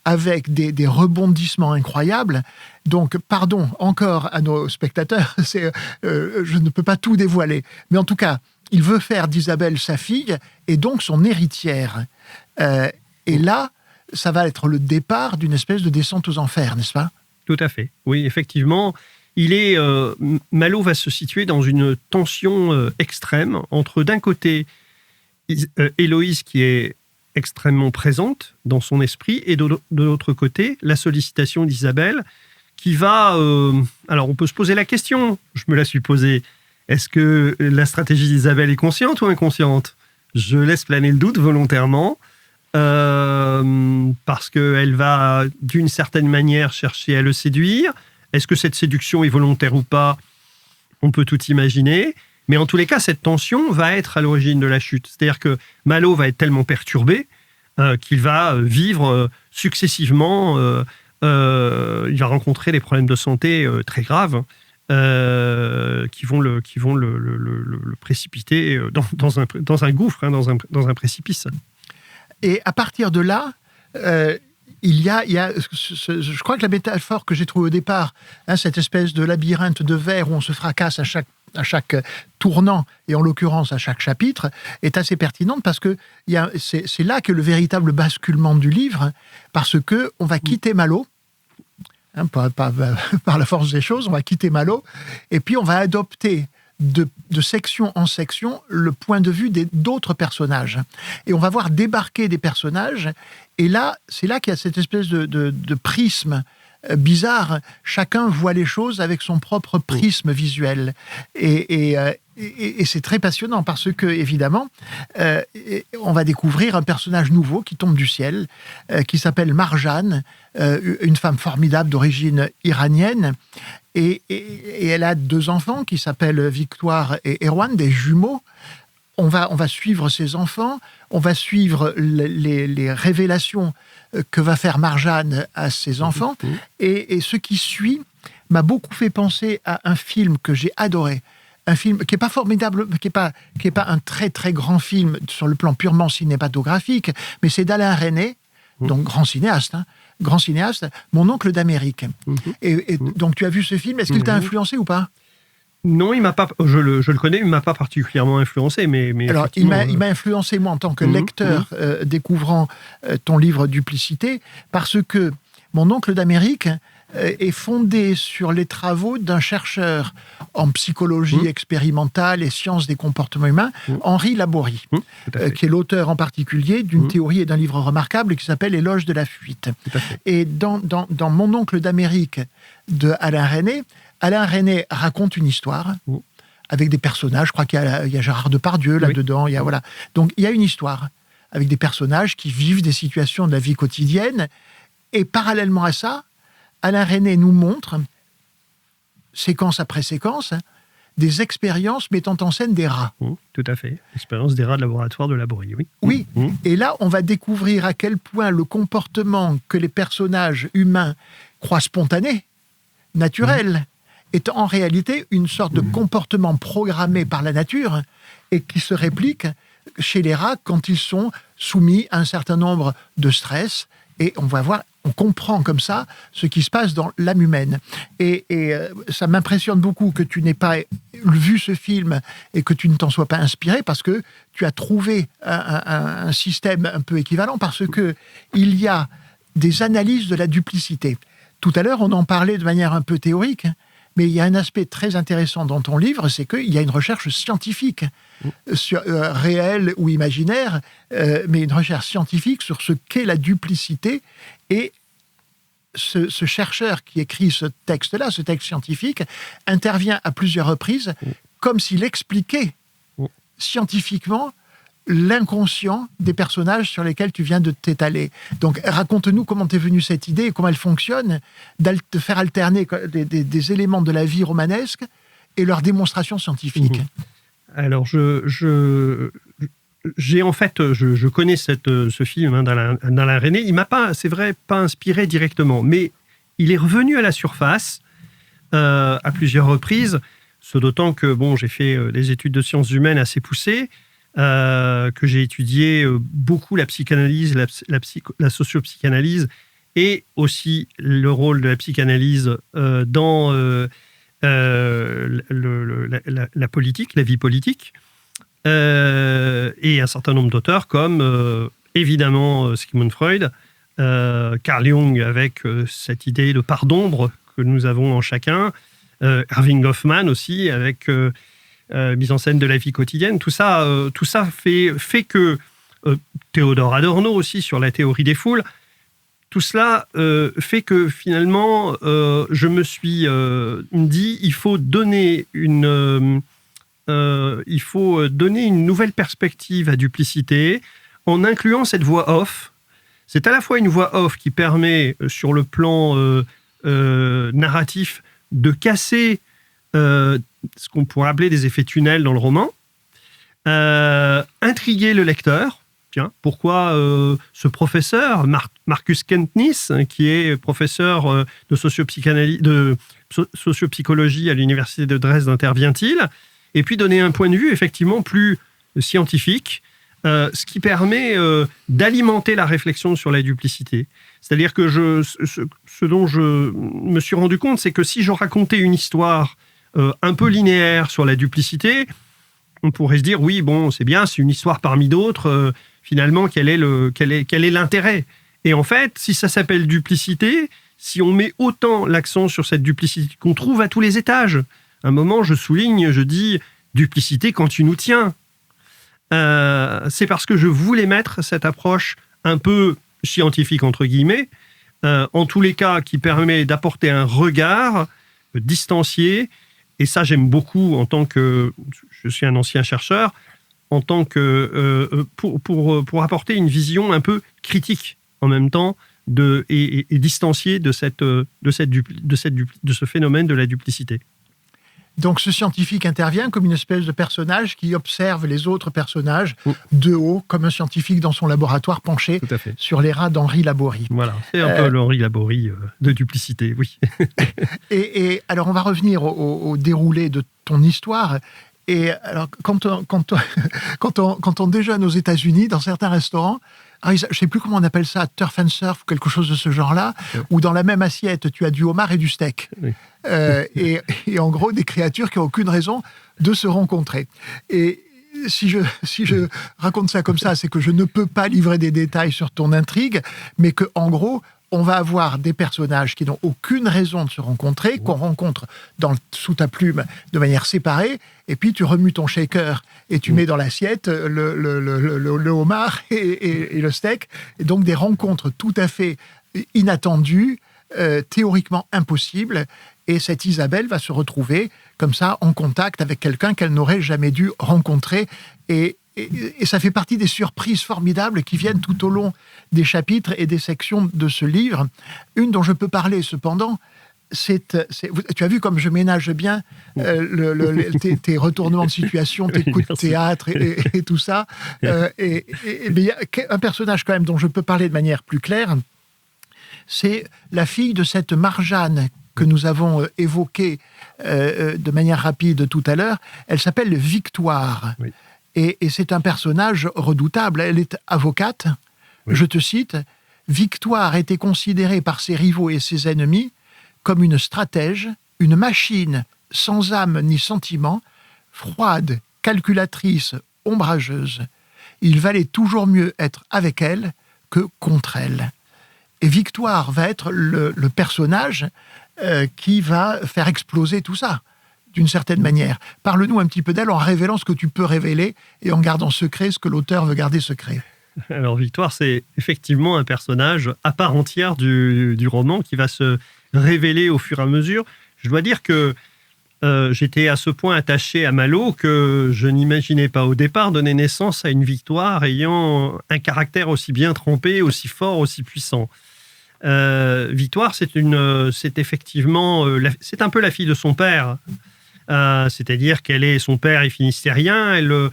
avec des rebondissements incroyables. Donc, pardon encore à nos spectateurs, je ne peux pas tout dévoiler. Mais en tout cas, il veut faire d'Isabelle sa fille et donc son héritière. Et là, ça va être le départ d'une espèce de descente aux enfers, n'est-ce pas? Tout à fait. Oui, effectivement. Malo va se situer dans une tension extrême entre, d'un côté, Héloïse qui est extrêmement présente dans son esprit, et de l'autre côté, la sollicitation d'Isabelle qui va... alors, on peut se poser la question, je me la suis posée. Est-ce que la stratégie d'Isabelle est consciente ou inconsciente? Je laisse planer le doute volontairement, parce qu'elle va, d'une certaine manière, chercher à le séduire. Est-ce que cette séduction est volontaire ou pas? On peut tout imaginer. Mais en tous les cas, cette tension va être à l'origine de la chute. C'est-à-dire que Malo va être tellement perturbé qu'il va vivre successivement il va rencontrer des problèmes de santé très graves qui vont le précipiter dans un gouffre, hein, dans un précipice. Et à partir de là, il y a je crois que la métaphore que j'ai trouvée au départ, hein, cette espèce de labyrinthe de verre où on se fracasse à chaque tournant, et en l'occurrence à chaque chapitre, est assez pertinente parce que c'est là que le véritable basculement du livre, parce que on va quitter Malo, hein, par la force des choses, on va quitter Malo, et puis on va adopter de section en section le point de vue d'autres personnages. Et on va voir débarquer des personnages, et là, c'est là qu'il y a cette espèce de prisme bizarre. Chacun voit les choses avec son propre prisme visuel. Et c'est très passionnant parce que, évidemment, on va découvrir un personnage nouveau qui tombe du ciel, qui s'appelle Marjane, une femme formidable d'origine iranienne. Et elle a 2 enfants qui s'appellent Victoire et Erwan, des jumeaux. On va suivre ces enfants, on va suivre les révélations que va faire Marjane à ses enfants. Et ce qui suit m'a beaucoup fait penser à un film que j'ai adoré. Un film qui n'est pas formidable, qui est pas un très très grand film sur le plan purement cinématographique, mais c'est d'Alain Resnais, donc grand cinéaste, Mon oncle d'Amérique. Et donc tu as vu ce film, est-ce qu'il t'a influencé ou pas ? Non, il m'a pas. Je le connais, il m'a pas particulièrement influencé, mais alors il m'a influencé moi en tant que lecteur découvrant ton livre Duplicité, parce que Mon oncle d'Amérique est fondé sur les travaux d'un chercheur en psychologie expérimentale et sciences des comportements humains, Henri Laborie, qui est l'auteur en particulier d'une théorie et d'un livre remarquable qui s'appelle Éloge de la fuite. Et dans Mon oncle d'Amérique de Alain Resnais raconte une histoire avec des personnages. Je crois qu'il y a Gérard Depardieu là-dedans. Voilà. Donc il y a une histoire avec des personnages qui vivent des situations de la vie quotidienne. Et parallèlement à ça, Alain Resnais nous montre, séquence après séquence, des expériences mettant en scène des rats. Tout à fait. Expérience des rats de laboratoire de Laborie, oui. Oui. Et là, on va découvrir à quel point le comportement que les personnages humains croient spontané, naturel, est en réalité une sorte de comportement programmé par la nature et qui se réplique chez les rats quand ils sont soumis à un certain nombre de stress. Et on comprend comme ça ce qui se passe dans l'âme humaine. Et ça m'impressionne beaucoup que tu n'aies pas vu ce film et que tu ne t'en sois pas inspiré, parce que tu as trouvé un système un peu équivalent, parce que il y a des analyses de la duplicité. Tout à l'heure, on en parlait de manière un peu théorique, mais il y a un aspect très intéressant dans ton livre, c'est qu'il y a une recherche scientifique, réelle ou imaginaire, mais une recherche scientifique sur ce qu'est la duplicité. Et ce chercheur qui écrit ce texte-là, ce texte scientifique, intervient à plusieurs reprises comme s'il expliquait scientifiquement l'inconscient des personnages sur lesquels tu viens de t'étaler. Donc, raconte-nous comment t'es venue cette idée et comment elle fonctionne, de faire alterner des éléments de la vie romanesque et leur démonstration scientifique. Alors, je connais ce film d'Alain Resnais. Il m'a pas, c'est vrai, pas inspiré directement, mais il est revenu à la surface à plusieurs reprises. Ce d'autant que j'ai fait des études de sciences humaines assez poussées, que j'ai étudié beaucoup la psychanalyse, la socio-psychanalyse, et aussi le rôle de la psychanalyse dans la politique, la vie politique. Et un certain nombre d'auteurs comme, évidemment, Sigmund Freud, Carl Jung avec cette idée de part d'ombre que nous avons en chacun, Erving Goffman aussi avec mise en scène de la vie quotidienne. Tout ça fait que Théodore Adorno aussi sur la théorie des foules. Tout cela fait que finalement, je me suis dit, il faut donner une nouvelle perspective à Duplicité en incluant cette voix off. C'est à la fois une voix off qui permet, sur le plan narratif, de casser ce qu'on pourrait appeler des effets tunnels dans le roman, intriguer le lecteur, tiens, pourquoi ce professeur, Marcus Kentnis, qui est professeur de sociopsychologie à l'université de Dresde, intervient-il? Et puis donner un point de vue effectivement plus scientifique, ce qui permet d'alimenter la réflexion sur la duplicité. C'est-à-dire que ce dont je me suis rendu compte, c'est que si je racontais une histoire un peu linéaire sur la duplicité, on pourrait se dire, oui, bon, c'est bien, c'est une histoire parmi d'autres, finalement, quel est l'intérêt? Et en fait, si ça s'appelle duplicité, si on met autant l'accent sur cette duplicité qu'on trouve à tous les étages, à un moment, je souligne, je dis, duplicité quand tu nous tiens. C'est parce que je voulais mettre cette approche un peu scientifique, entre guillemets, en tous les cas, qui permet d'apporter un regard distancié. Et ça, j'aime beaucoup en tant que... Je suis un ancien chercheur, en tant que... pour apporter une vision un peu critique, en même temps, et distanciée de ce phénomène de la duplicité. Donc ce scientifique intervient comme une espèce de personnage qui observe les autres personnages de haut, comme un scientifique dans son laboratoire penché sur les rats d'Henri Laborie. Voilà, c'est un peu l'Henri Laborie de duplicité, oui. et alors on va revenir au déroulé de ton histoire. Et alors quand on déjeune aux États-Unis, dans certains restaurants, je ne sais plus comment on appelle ça, turf and surf ou quelque chose de ce genre-là, où dans la même assiette, tu as du homard et du steak. Oui. Et en gros, des créatures qui n'ont aucune raison de se rencontrer. Et si je raconte ça comme ça, c'est que je ne peux pas livrer des détails sur ton intrigue, mais qu'en gros, on va avoir des personnages qui n'ont aucune raison de se rencontrer, qu'on rencontre sous ta plume de manière séparée, et puis tu remues ton shaker et tu mets dans l'assiette le homard et le steak, et donc des rencontres tout à fait inattendues, théoriquement impossibles, et cette Isabelle va se retrouver comme ça en contact avec quelqu'un qu'elle n'aurait jamais dû rencontrer, et ça fait partie des surprises formidables qui viennent tout au long des chapitres et des sections de ce livre. Une dont je peux parler cependant, tu as vu comme je ménage bien tes retournements de situation, tes coups de théâtre et tout ça. Mais il y a un personnage quand même dont je peux parler de manière plus claire, c'est la fille de cette Marjane que nous avons évoquée de manière rapide tout à l'heure. Elle s'appelle Victoire. Oui. Et c'est un personnage redoutable. Elle est avocate. Oui. Je te cite, « Victoire était considérée par ses rivaux et ses ennemis comme une stratège, une machine sans âme ni sentiment, froide, calculatrice, ombrageuse. Il valait toujours mieux être avec elle que contre elle. » Et Victoire va être le personnage qui va faire exploser tout ça, d'une certaine manière. Parle-nous un petit peu d'elle en révélant ce que tu peux révéler et en gardant secret ce que l'auteur veut garder secret. Alors Victoire, c'est effectivement un personnage à part entière du roman qui va se révéler au fur et à mesure. Je dois dire que j'étais à ce point attaché à Malo que je n'imaginais pas au départ donner naissance à une Victoire ayant un caractère aussi bien trempé, aussi fort, aussi puissant. Victoire, c'est effectivement, c'est un peu la fille de son père. C'est-à-dire son père est finistérien, elle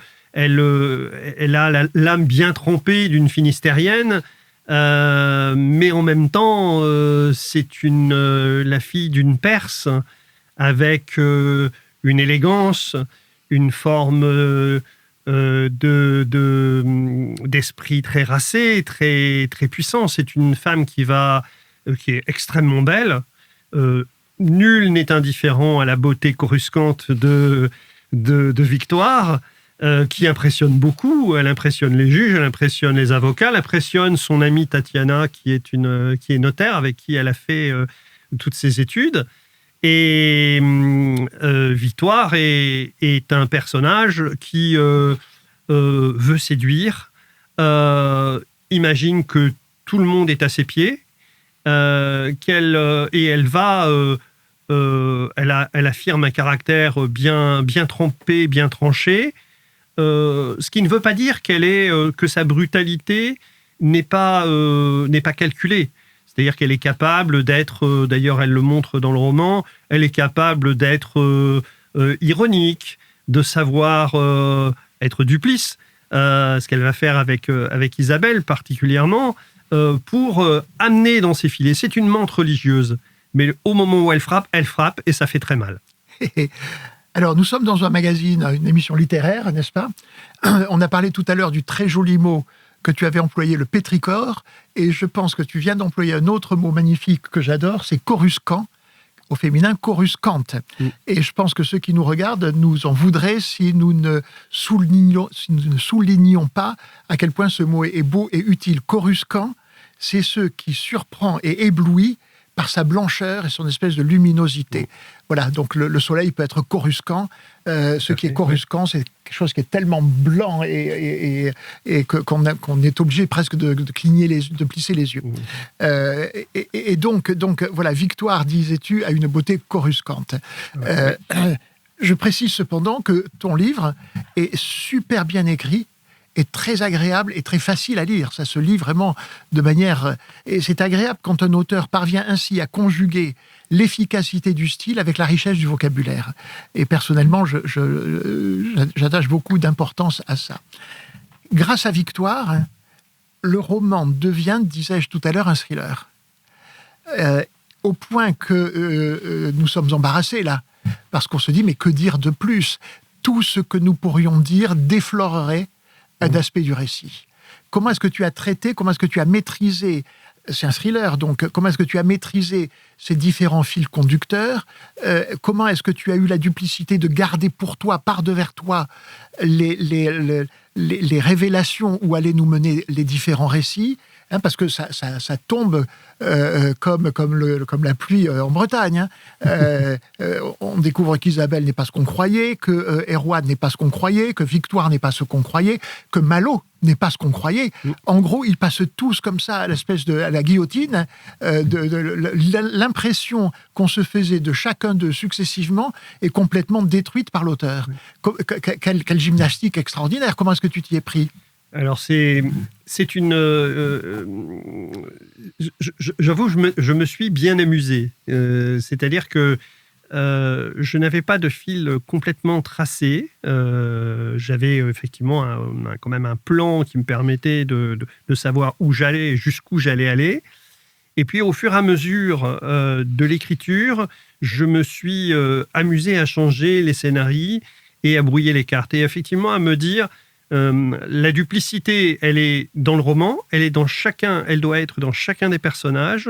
a l'âme bien trempée d'une finistérienne, mais en même temps, c'est la fille d'une Perse avec une élégance, une forme d'esprit très racé, très, très puissant. C'est une femme qui est extrêmement belle. Nul n'est indifférent à la beauté coruscante de Victoire, qui impressionne beaucoup. Elle impressionne les juges, elle impressionne les avocats, elle impressionne son amie Tatiana, qui est notaire, avec qui elle a fait toutes ses études. Et Victoire est un personnage qui veut séduire, imagine que tout le monde est à ses pieds, et elle affirme un caractère bien trempé, bien tranché, ce qui ne veut pas dire que sa brutalité n'est pas calculée. C'est-à-dire qu'elle est capable d'être, d'ailleurs elle le montre dans le roman, elle est capable d'être ironique, de savoir être duplice. ce qu'elle va faire avec Isabelle particulièrement, pour amener dans ses filets. C'est une menthe religieuse, mais au moment où elle frappe et ça fait très mal. Alors, nous sommes dans un magazine, une émission littéraire, n'est-ce pas ? On a parlé tout à l'heure du très joli mot que tu avais employé, le pétrichor, et je pense que tu viens d'employer un autre mot magnifique que j'adore, c'est coruscant, au féminin coruscante. Et je pense que ceux qui nous regardent nous en voudraient si nous ne soulignions pas à quel point ce mot est beau et utile. Coruscant, c'est ce qui surprend et éblouit par sa blancheur et son espèce de luminosité. Voilà, donc le soleil peut être coruscant. Ce qui est coruscant, c'est quelque chose qui est tellement blanc et qu'on est obligé presque de plisser les yeux. Et donc, voilà, Victoire, disais-tu, a une beauté coruscante. Je précise cependant que ton livre est super bien écrit, est très agréable et très facile à lire. Ça se lit vraiment de manière... Et c'est agréable quand un auteur parvient ainsi à conjuguer l'efficacité du style avec la richesse du vocabulaire. Et personnellement, j'attache beaucoup d'importance à ça. Grâce à Victoire, le roman devient, disais-je tout à l'heure, un thriller. Au point que nous sommes embarrassés, là, parce qu'on se dit, mais que dire de plus ? Tout ce que nous pourrions dire déflorerait un aspect du récit. Comment est-ce que tu as traité, comment est-ce que tu as maîtrisé, c'est un thriller, donc comment est-ce que tu as maîtrisé ces différents fils conducteurs, comment est-ce que tu as eu la duplicité de garder pour toi, par-devers toi, les révélations où allaient nous mener les différents récits, parce que ça tombe comme la pluie en Bretagne. On découvre qu'Isabelle n'est pas ce qu'on croyait, que Erwan n'est pas ce qu'on croyait, que Victoire n'est pas ce qu'on croyait, que Malo n'est pas ce qu'on croyait. En gros, ils passent tous comme ça à la guillotine, l'impression qu'on se faisait de chacun d'eux successivement est complètement détruite par l'auteur. Quelle gymnastique extraordinaire. Comment est-ce que tu t'y es pris ? Alors, c'est une... j'avoue, je me suis bien amusé. C'est-à-dire que je n'avais pas de fil complètement tracé. J'avais effectivement quand même un plan qui me permettait de savoir où j'allais et jusqu'où j'allais aller. Et puis, au fur et à mesure de l'écriture, je me suis amusé à changer les scénarios et à brouiller les cartes. Et effectivement, à me dire... la duplicité, elle est dans le roman, elle doit être dans chacun des personnages.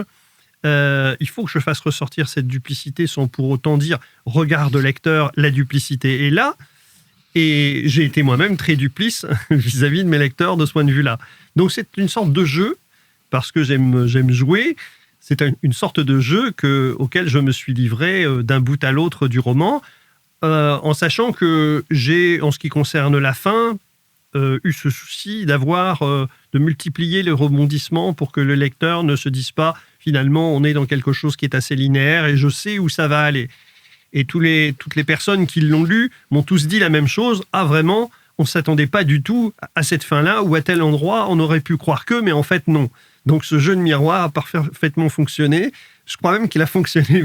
Il faut que je fasse ressortir cette duplicité sans pour autant dire « regarde lecteur, la duplicité est là ». Et j'ai été moi-même très duplice vis-à-vis de mes lecteurs de ce point de vue-là. Donc c'est une sorte de jeu, parce que j'aime jouer, c'est une sorte de jeu auquel je me suis livré d'un bout à l'autre du roman, en sachant que j'ai, en ce qui concerne la fin, eu ce souci de multiplier les rebondissements pour que le lecteur ne se dise pas finalement on est dans quelque chose qui est assez linéaire et je sais où ça va aller. Et toutes les personnes qui l'ont lu m'ont tous dit la même chose. Ah vraiment, on ne s'attendait pas du tout à cette fin-là ou à tel endroit, on aurait pu croire que, mais en fait non. Donc ce jeu de miroir a parfaitement fonctionné. Je crois même qu'il a fonctionné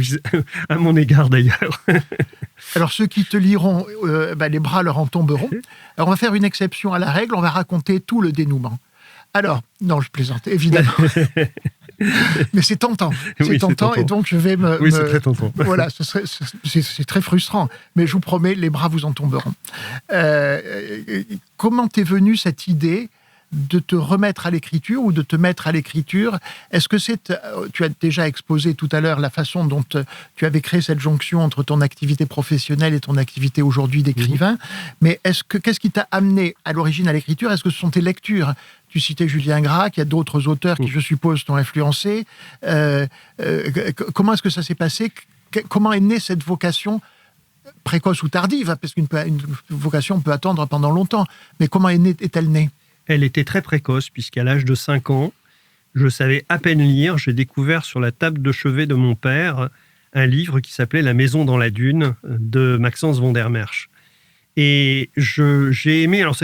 à mon égard d'ailleurs. Alors ceux qui te liront, les bras leur en tomberont. Alors on va faire une exception à la règle, on va raconter tout le dénouement. Alors, non, je plaisante, évidemment. Mais c'est tentant. C'est tentant et donc je vais Oui, c'est très tentant. Voilà, c'est très frustrant. Mais je vous promets, les bras vous en tomberont. Comment t'est venue cette idée de te remettre à l'écriture ou de te mettre à l'écriture? Est-ce que tu as déjà exposé tout à l'heure la façon dont tu avais créé cette jonction entre ton activité professionnelle et ton activité aujourd'hui d'écrivain, mais qu'est-ce qui t'a amené à l'origine à l'écriture? Est-ce que ce sont tes lectures? Tu citais Julien Gracq, il y a d'autres auteurs qui, je suppose, t'ont influencé. Comment est-ce que ça s'est passé? Comment est née cette vocation précoce ou tardive? Parce qu'une vocation peut attendre pendant longtemps. Mais comment est-elle née? Elle était très précoce, puisqu'à l'âge de 5 ans, je savais à peine lire. J'ai découvert sur la table de chevet de mon père un livre qui s'appelait « La maison dans la dune » de Maxence von der Merch. Et j'ai aimé... Alors,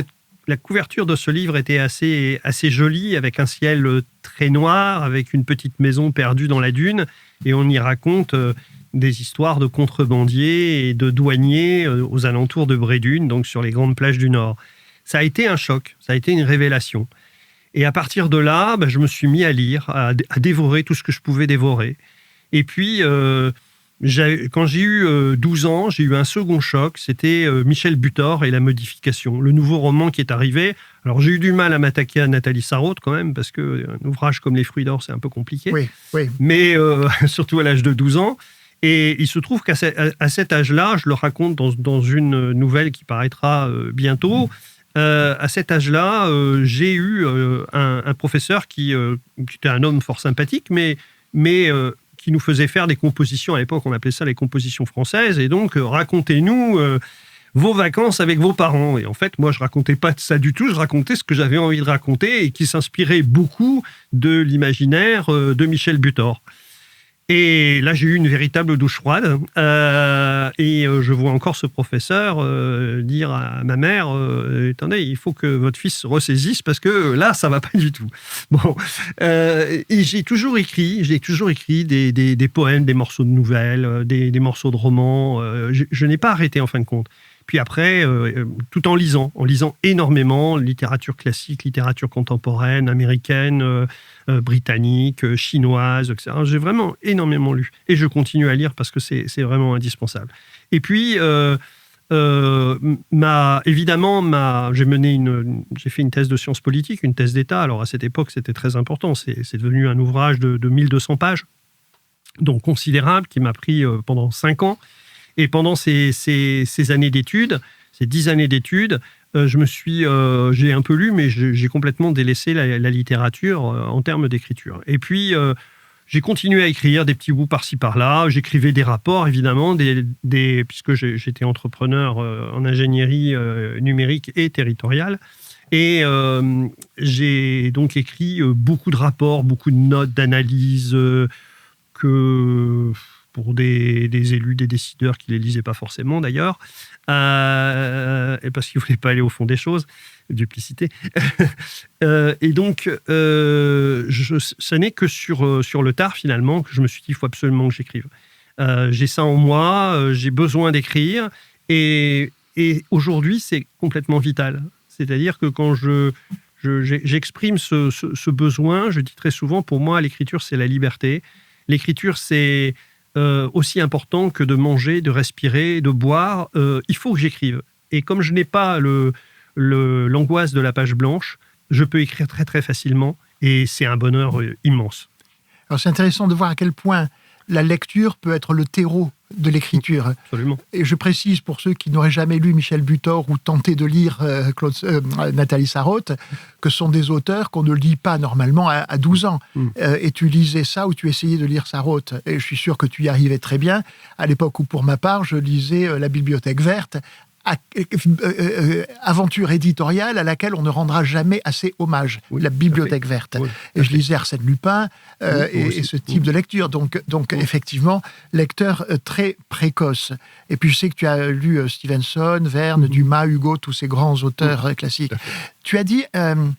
la couverture de ce livre était assez jolie, avec un ciel très noir, avec une petite maison perdue dans la dune. Et on y raconte des histoires de contrebandiers et de douaniers aux alentours de Brédune, donc sur les grandes plages du Nord. ça a été un choc, ça a été une révélation. Et à partir de là, je me suis mis à lire, à dévorer tout ce que je pouvais dévorer. Et puis, quand j'ai eu 12 ans, j'ai eu un second choc, c'était Michel Butor et la modification, le nouveau roman qui est arrivé. Alors j'ai eu du mal à m'attaquer à Nathalie Sarraute quand même, parce qu'un ouvrage comme Les Fruits d'or, c'est un peu compliqué. Oui. Mais surtout à l'âge de 12 ans. Et il se trouve qu'à cet âge-là, je le raconte dans une nouvelle qui paraîtra bientôt, à cet âge-là, j'ai eu un professeur qui était un homme fort sympathique, mais qui nous faisait faire des compositions. À l'époque, on appelait ça les compositions françaises. Et donc, racontez-nous vos vacances avec vos parents. Et en fait, moi, je racontais pas ça du tout. Je racontais ce que j'avais envie de raconter et qui s'inspirait beaucoup de l'imaginaire de Michel Butor. Et là, j'ai eu une véritable douche froide. Et je vois encore ce professeur dire à ma mère attendez, il faut que votre fils se ressaisisse parce que là, ça va pas du tout. Bon, et j'ai toujours écrit des poèmes, des morceaux de nouvelles, des morceaux de romans. Je n'ai pas arrêté en fin de compte. Puis après, tout en lisant énormément, littérature classique, littérature contemporaine, américaine, britannique, chinoise, etc. J'ai vraiment énormément lu. Et je continue à lire parce que c'est vraiment indispensable. Et puis, évidemment, j'ai fait une thèse de sciences politiques, une thèse d'État. Alors à cette époque, c'était très important. C'est devenu un ouvrage de 1200 pages, donc considérable, qui m'a pris pendant 5 ans. Et pendant ces années d'études, ces 10 années d'études, j'ai un peu lu, mais j'ai complètement délaissé la littérature en termes d'écriture. Et puis, j'ai continué à écrire des petits bouts par-ci, par-là. J'écrivais des rapports, évidemment, puisque j'étais entrepreneur en ingénierie numérique et territoriale. Et j'ai donc écrit beaucoup de rapports, beaucoup de notes, d'analyses pour des élus, des décideurs qui ne les lisaient pas forcément d'ailleurs, et parce qu'ils ne voulaient pas aller au fond des choses, duplicité. Et donc, ça n'est que sur le tard finalement que je me suis dit, il faut absolument que j'écrive. J'ai ça en moi, j'ai besoin d'écrire, et aujourd'hui c'est complètement vital. C'est-à-dire que quand j'exprime ce besoin, je dis très souvent, pour moi l'écriture c'est la liberté. L'écriture c'est aussi important que de manger, de respirer, de boire. Il faut que j'écrive. Et comme je n'ai pas l'angoisse de la page blanche, je peux écrire très très facilement et c'est un bonheur immense. Alors c'est intéressant de voir à quel point la lecture peut être le terreau de l'écriture. Absolument. Et je précise pour ceux qui n'auraient jamais lu Michel Butor ou tenté de lire Nathalie Sarraute, que ce sont des auteurs qu'on ne lit pas normalement à 12 ans. Et tu lisais ça ou tu essayais de lire Sarraute. Et je suis sûr que tu y arrivais très bien. À l'époque où, pour ma part, je lisais La Bibliothèque verte, aventure éditoriale à laquelle on ne rendra jamais assez hommage, La Bibliothèque verte. Et je lisais Arsène Lupin et ce type de lecture. Donc effectivement, lecteur très précoce. Et puis je sais que tu as lu Stevenson, Verne, Dumas, Hugo, tous ces grands auteurs classiques. Tu as dit une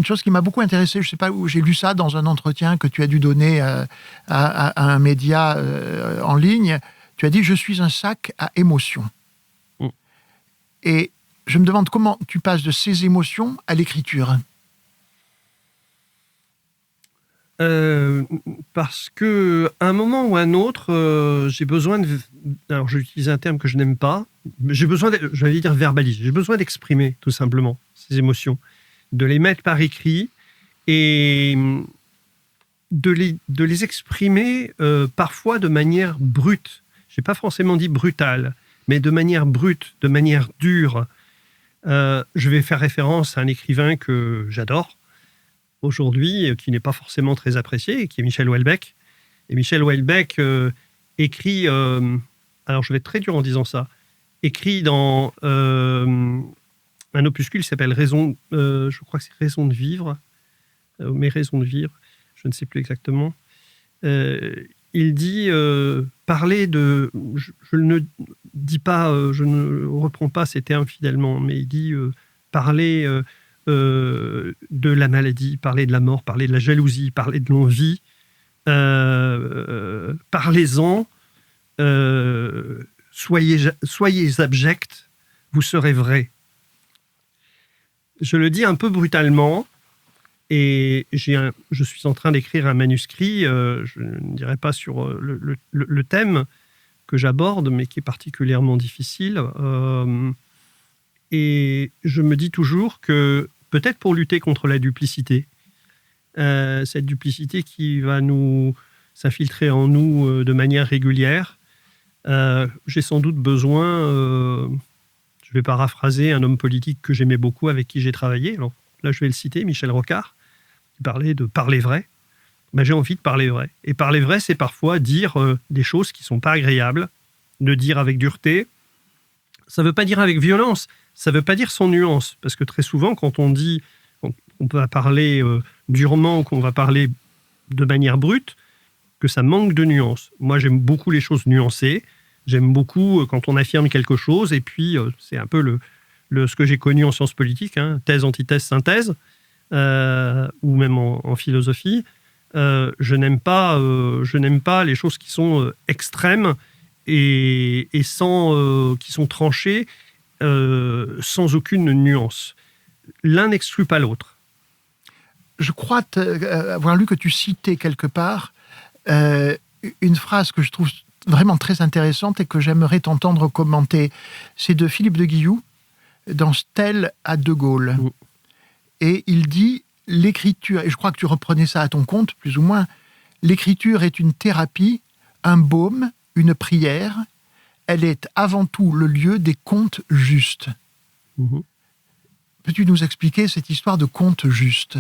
chose qui m'a beaucoup intéressé, je ne sais pas où j'ai lu ça, dans un entretien que tu as dû donner à un média en ligne. Tu as dit « Je suis un sac à émotions ». Et je me demande comment tu passes de ces émotions à l'écriture. Parce que à un moment ou à un autre, j'ai besoin de... Alors, je vais utiliser un terme que je n'aime pas. J'ai besoin, j'allais dire verbaliser. J'ai besoin d'exprimer, tout simplement, ces émotions. De les mettre par écrit et de les exprimer parfois de manière brute. Je n'ai pas forcément dit brutale, mais de manière brute, de manière dure. Je vais faire référence à un écrivain que j'adore aujourd'hui, qui n'est pas forcément très apprécié, qui est Michel Houellebecq. Et Michel Houellebecq écrit, alors je vais être très dur en disant ça, écrit dans un opuscule qui s'appelle je crois que c'est Raison de vivre, mes raisons de vivre, je ne sais plus exactement. Il dit parler de... Je ne dis pas, je ne reprends pas ces termes fidèlement, mais il dit parler de la maladie, parler de la mort, parler de la jalousie, parler de l'envie. Parlez-en, soyez abjects, vous serez vrais. Je le dis un peu brutalement, et je suis en train d'écrire un manuscrit, je ne dirais pas sur le thème que j'aborde, mais qui est particulièrement difficile. Et je me dis toujours que, peut-être pour lutter contre la duplicité, cette duplicité qui va s'infiltrer en nous de manière régulière, j'ai sans doute besoin, je vais paraphraser un homme politique que j'aimais beaucoup, avec qui j'ai travaillé. Alors là, je vais le citer, Michel Rocard, qui parlait de parler vrai. Ben, j'ai envie de parler vrai. Et parler vrai, c'est parfois dire des choses qui ne sont pas agréables, de dire avec dureté. Ça ne veut pas dire avec violence, ça ne veut pas dire sans nuance. Parce que très souvent, quand on dit qu'on va parler durement, qu'on va parler de manière brute, que ça manque de nuance. Moi, j'aime beaucoup les choses nuancées. J'aime beaucoup quand on affirme quelque chose. Et puis, c'est un peu ce que j'ai connu en sciences politiques, hein, thèse, antithèse, synthèse, ou même en philosophie. Je n'aime pas les choses qui sont extrêmes et qui sont tranchées sans aucune nuance. L'un n'exclut pas l'autre. Je crois avoir lu que tu citais quelque part une phrase que je trouve vraiment très intéressante et que j'aimerais t'entendre commenter. C'est de Philippe de Guilloux, dans Stèle à De Gaulle. Mmh. Et il dit, l'écriture, et je crois que tu reprenais ça à ton compte, plus ou moins, l'écriture est une thérapie, un baume, une prière. Elle est avant tout le lieu des contes justes. Mmh. Peux-tu nous expliquer cette histoire de contes justes ?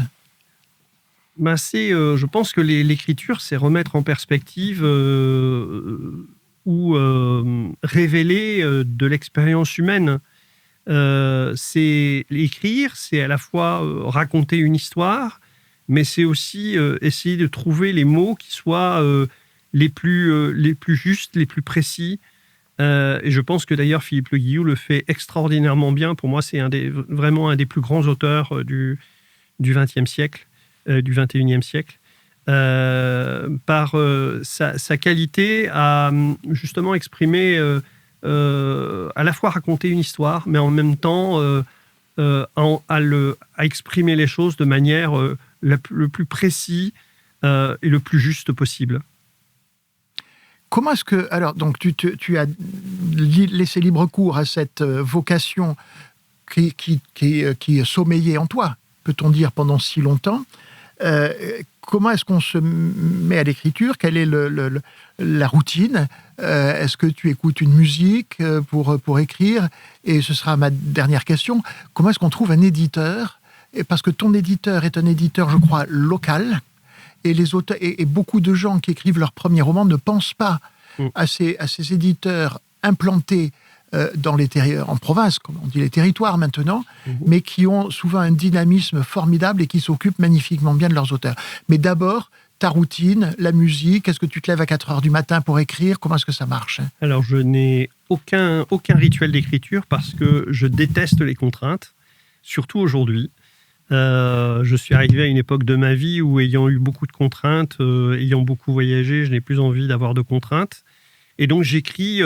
Ben je pense que l'écriture, c'est remettre en perspective ou révéler de l'expérience humaine. C'est écrire, c'est à la fois raconter une histoire, mais c'est aussi essayer de trouver les mots qui soient les plus justes, les plus précis. Et je pense que d'ailleurs Philippe Le Guilloux le fait extraordinairement bien. Pour moi, c'est vraiment un des plus grands auteurs du XXe siècle. Du XXIe siècle, par sa qualité à justement exprimer, à la fois raconter une histoire, mais en même temps à exprimer les choses de manière le plus précis et le plus juste possible. Comment est-ce que... Alors, donc, tu as laissé libre cours à cette vocation qui sommeillait en toi, peut-on dire, pendant si longtemps. Comment est-ce qu'on se met à l'écriture ? Quelle est la routine ? Est-ce que tu écoutes une musique pour écrire ? Et ce sera ma dernière question. Comment est-ce qu'on trouve un éditeur ? Parce que ton éditeur est un éditeur, je crois, local. Et les auteurs et beaucoup de gens qui écrivent leur premier roman ne pensent pas à ces éditeurs implantés dans en province, comme on dit les territoires maintenant, mais qui ont souvent un dynamisme formidable et qui s'occupent magnifiquement bien de leurs auteurs. Mais d'abord, ta routine, la musique, est-ce que tu te lèves à 4h du matin pour écrire ? Comment est-ce que ça marche ? Alors, je n'ai aucun rituel d'écriture parce que je déteste les contraintes, surtout aujourd'hui. Je suis arrivé à une époque de ma vie où, ayant eu beaucoup de contraintes, ayant beaucoup voyagé, je n'ai plus envie d'avoir de contraintes. Et donc, j'écris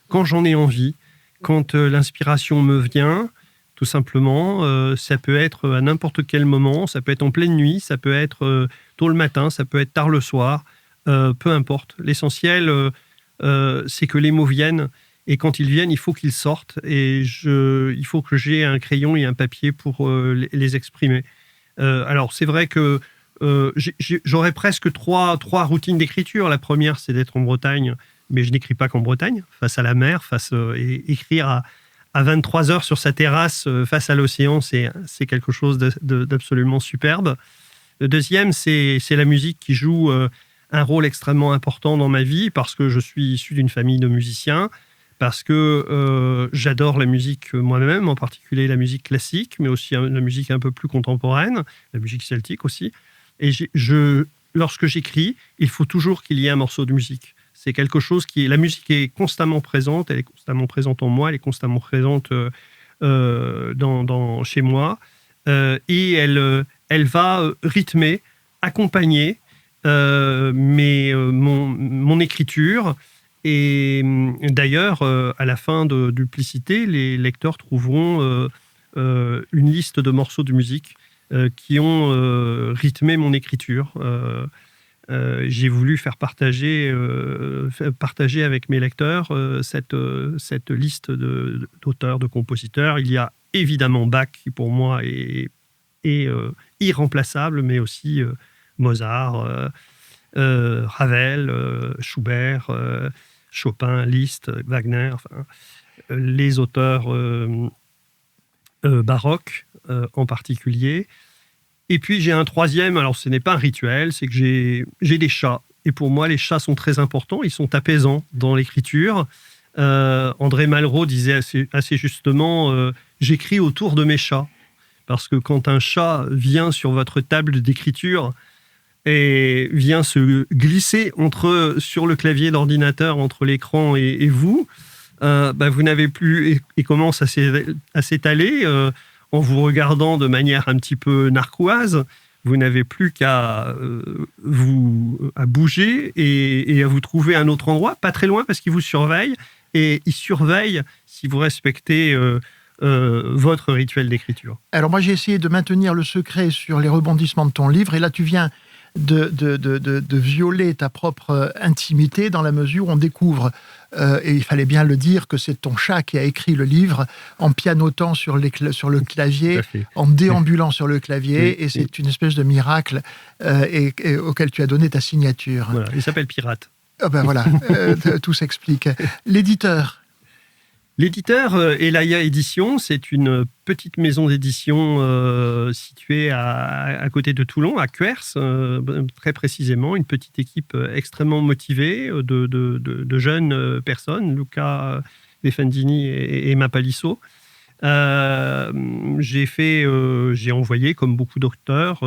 quand j'en ai envie, quand l'inspiration me vient, tout simplement. Ça peut être à n'importe quel moment, ça peut être en pleine nuit, ça peut être tôt le matin, ça peut être tard le soir, peu importe. L'essentiel, c'est que les mots viennent, et quand ils viennent, il faut qu'ils sortent, et il faut que j'ai un crayon et un papier pour les exprimer. Alors, c'est vrai que j'aurais presque trois routines d'écriture. La première, c'est d'être en Bretagne, mais je n'écris pas qu'en Bretagne, face à la mer, et écrire à 23h sur sa terrasse face à l'océan, c'est quelque chose d'absolument superbe. Le deuxième, c'est la musique qui joue un rôle extrêmement important dans ma vie, parce que je suis issu d'une famille de musiciens, parce que j'adore la musique moi-même, en particulier la musique classique, mais aussi la musique un peu plus contemporaine, la musique celtique aussi. Et lorsque j'écris, il faut toujours qu'il y ait un morceau de musique. C'est quelque chose la musique est constamment présente, elle est constamment présente en moi, elle est constamment présente chez moi, et elle va rythmer, accompagner mon écriture. Et d'ailleurs, à la fin de Duplicité, les lecteurs trouveront une liste de morceaux de musique qui ont rythmé mon écriture. J'ai voulu faire partager avec mes lecteurs cette liste d'auteurs, de compositeurs. Il y a évidemment Bach, qui pour moi est irremplaçable, mais aussi Mozart, Ravel, Schubert, Chopin, Liszt, Wagner, enfin, les auteurs baroques en particulier. Et puis j'ai un troisième, alors ce n'est pas un rituel, c'est que j'ai des chats. Et pour moi, les chats sont très importants, ils sont apaisants dans l'écriture. André Malraux disait assez justement j'écris autour de mes chats. Parce que quand un chat vient sur votre table d'écriture et vient se glisser sur le clavier d'ordinateur, entre l'écran et vous, vous n'avez plus, et commence à s'étaler en vous regardant de manière un petit peu narquoise, vous n'avez plus qu'à bouger et à vous trouver un autre endroit, pas très loin, parce qu'il vous surveille, et il surveille si vous respectez votre rituel d'écriture. Alors moi, j'ai essayé de maintenir le secret sur les rebondissements de ton livre, et là, tu viens de violer ta propre intimité, dans la mesure où on découvre, et il fallait bien le dire, que c'est ton chat qui a écrit le livre en pianotant sur le clavier, en déambulant sur le clavier, et c'est une espèce de miracle et auquel tu as donné ta signature. Voilà, il s'appelle Pirate. Voilà, tout s'explique. L'éditeur Elaya Édition, c'est une petite maison d'édition située à côté de Toulon, à Cuers, très précisément. Une petite équipe extrêmement motivée de jeunes personnes, Luca Befendini et Emma Palisso. J'ai envoyé, comme beaucoup d'auteurs,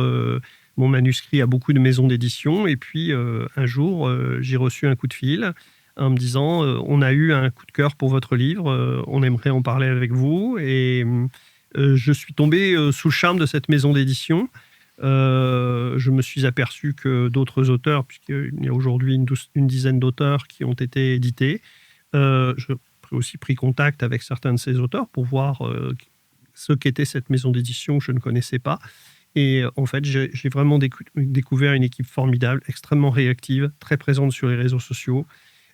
mon manuscrit à beaucoup de maisons d'édition. Et puis, un jour, j'ai reçu un coup de fil en me disant on a eu un coup de cœur pour votre livre, on aimerait en parler avec vous. Et je suis tombé sous le charme de cette maison d'édition. Je me suis aperçu que d'autres auteurs, puisqu'il y a aujourd'hui une dizaine d'auteurs qui ont été édités, j'ai aussi pris contact avec certains de ces auteurs pour voir ce qu'était cette maison d'édition que je ne connaissais pas. Et en fait, j'ai vraiment découvert une équipe formidable, extrêmement réactive, très présente sur les réseaux sociaux.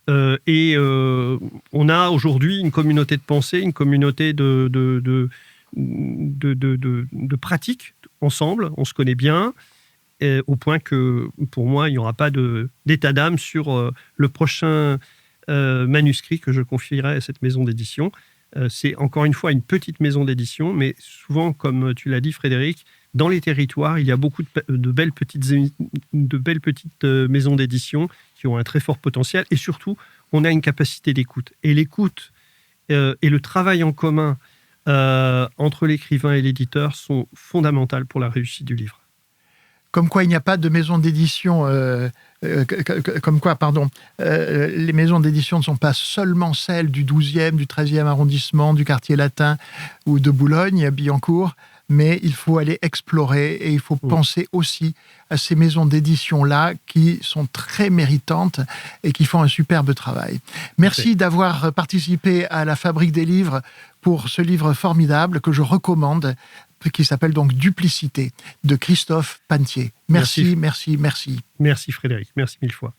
On a aujourd'hui une communauté de pensée, une communauté de pratiques ensemble. On se connaît bien, au point que, pour moi, il n'y aura pas d'état d'âme sur le prochain manuscrit que je confierai à cette maison d'édition. C'est encore une fois une petite maison d'édition, mais souvent, comme tu l'as dit, Frédéric, dans les territoires, il y a beaucoup de belles petites maisons d'édition qui ont un très fort potentiel. Et surtout, on a une capacité d'écoute. Et l'écoute et le travail en commun entre l'écrivain et l'éditeur sont fondamentales pour la réussite du livre. Comme quoi, il n'y a pas de maison d'édition... les maisons d'édition ne sont pas seulement celles du 12e, du 13e arrondissement, du quartier latin ou de Boulogne, Billancourt, mais il faut aller explorer et il faut penser aussi à ces maisons d'édition-là qui sont très méritantes et qui font un superbe travail. Merci d'avoir participé à la Fabrique des livres pour ce livre formidable que je recommande, qui s'appelle donc Duplicité, de Christophe Panetier. Merci. Merci Frédéric, merci mille fois.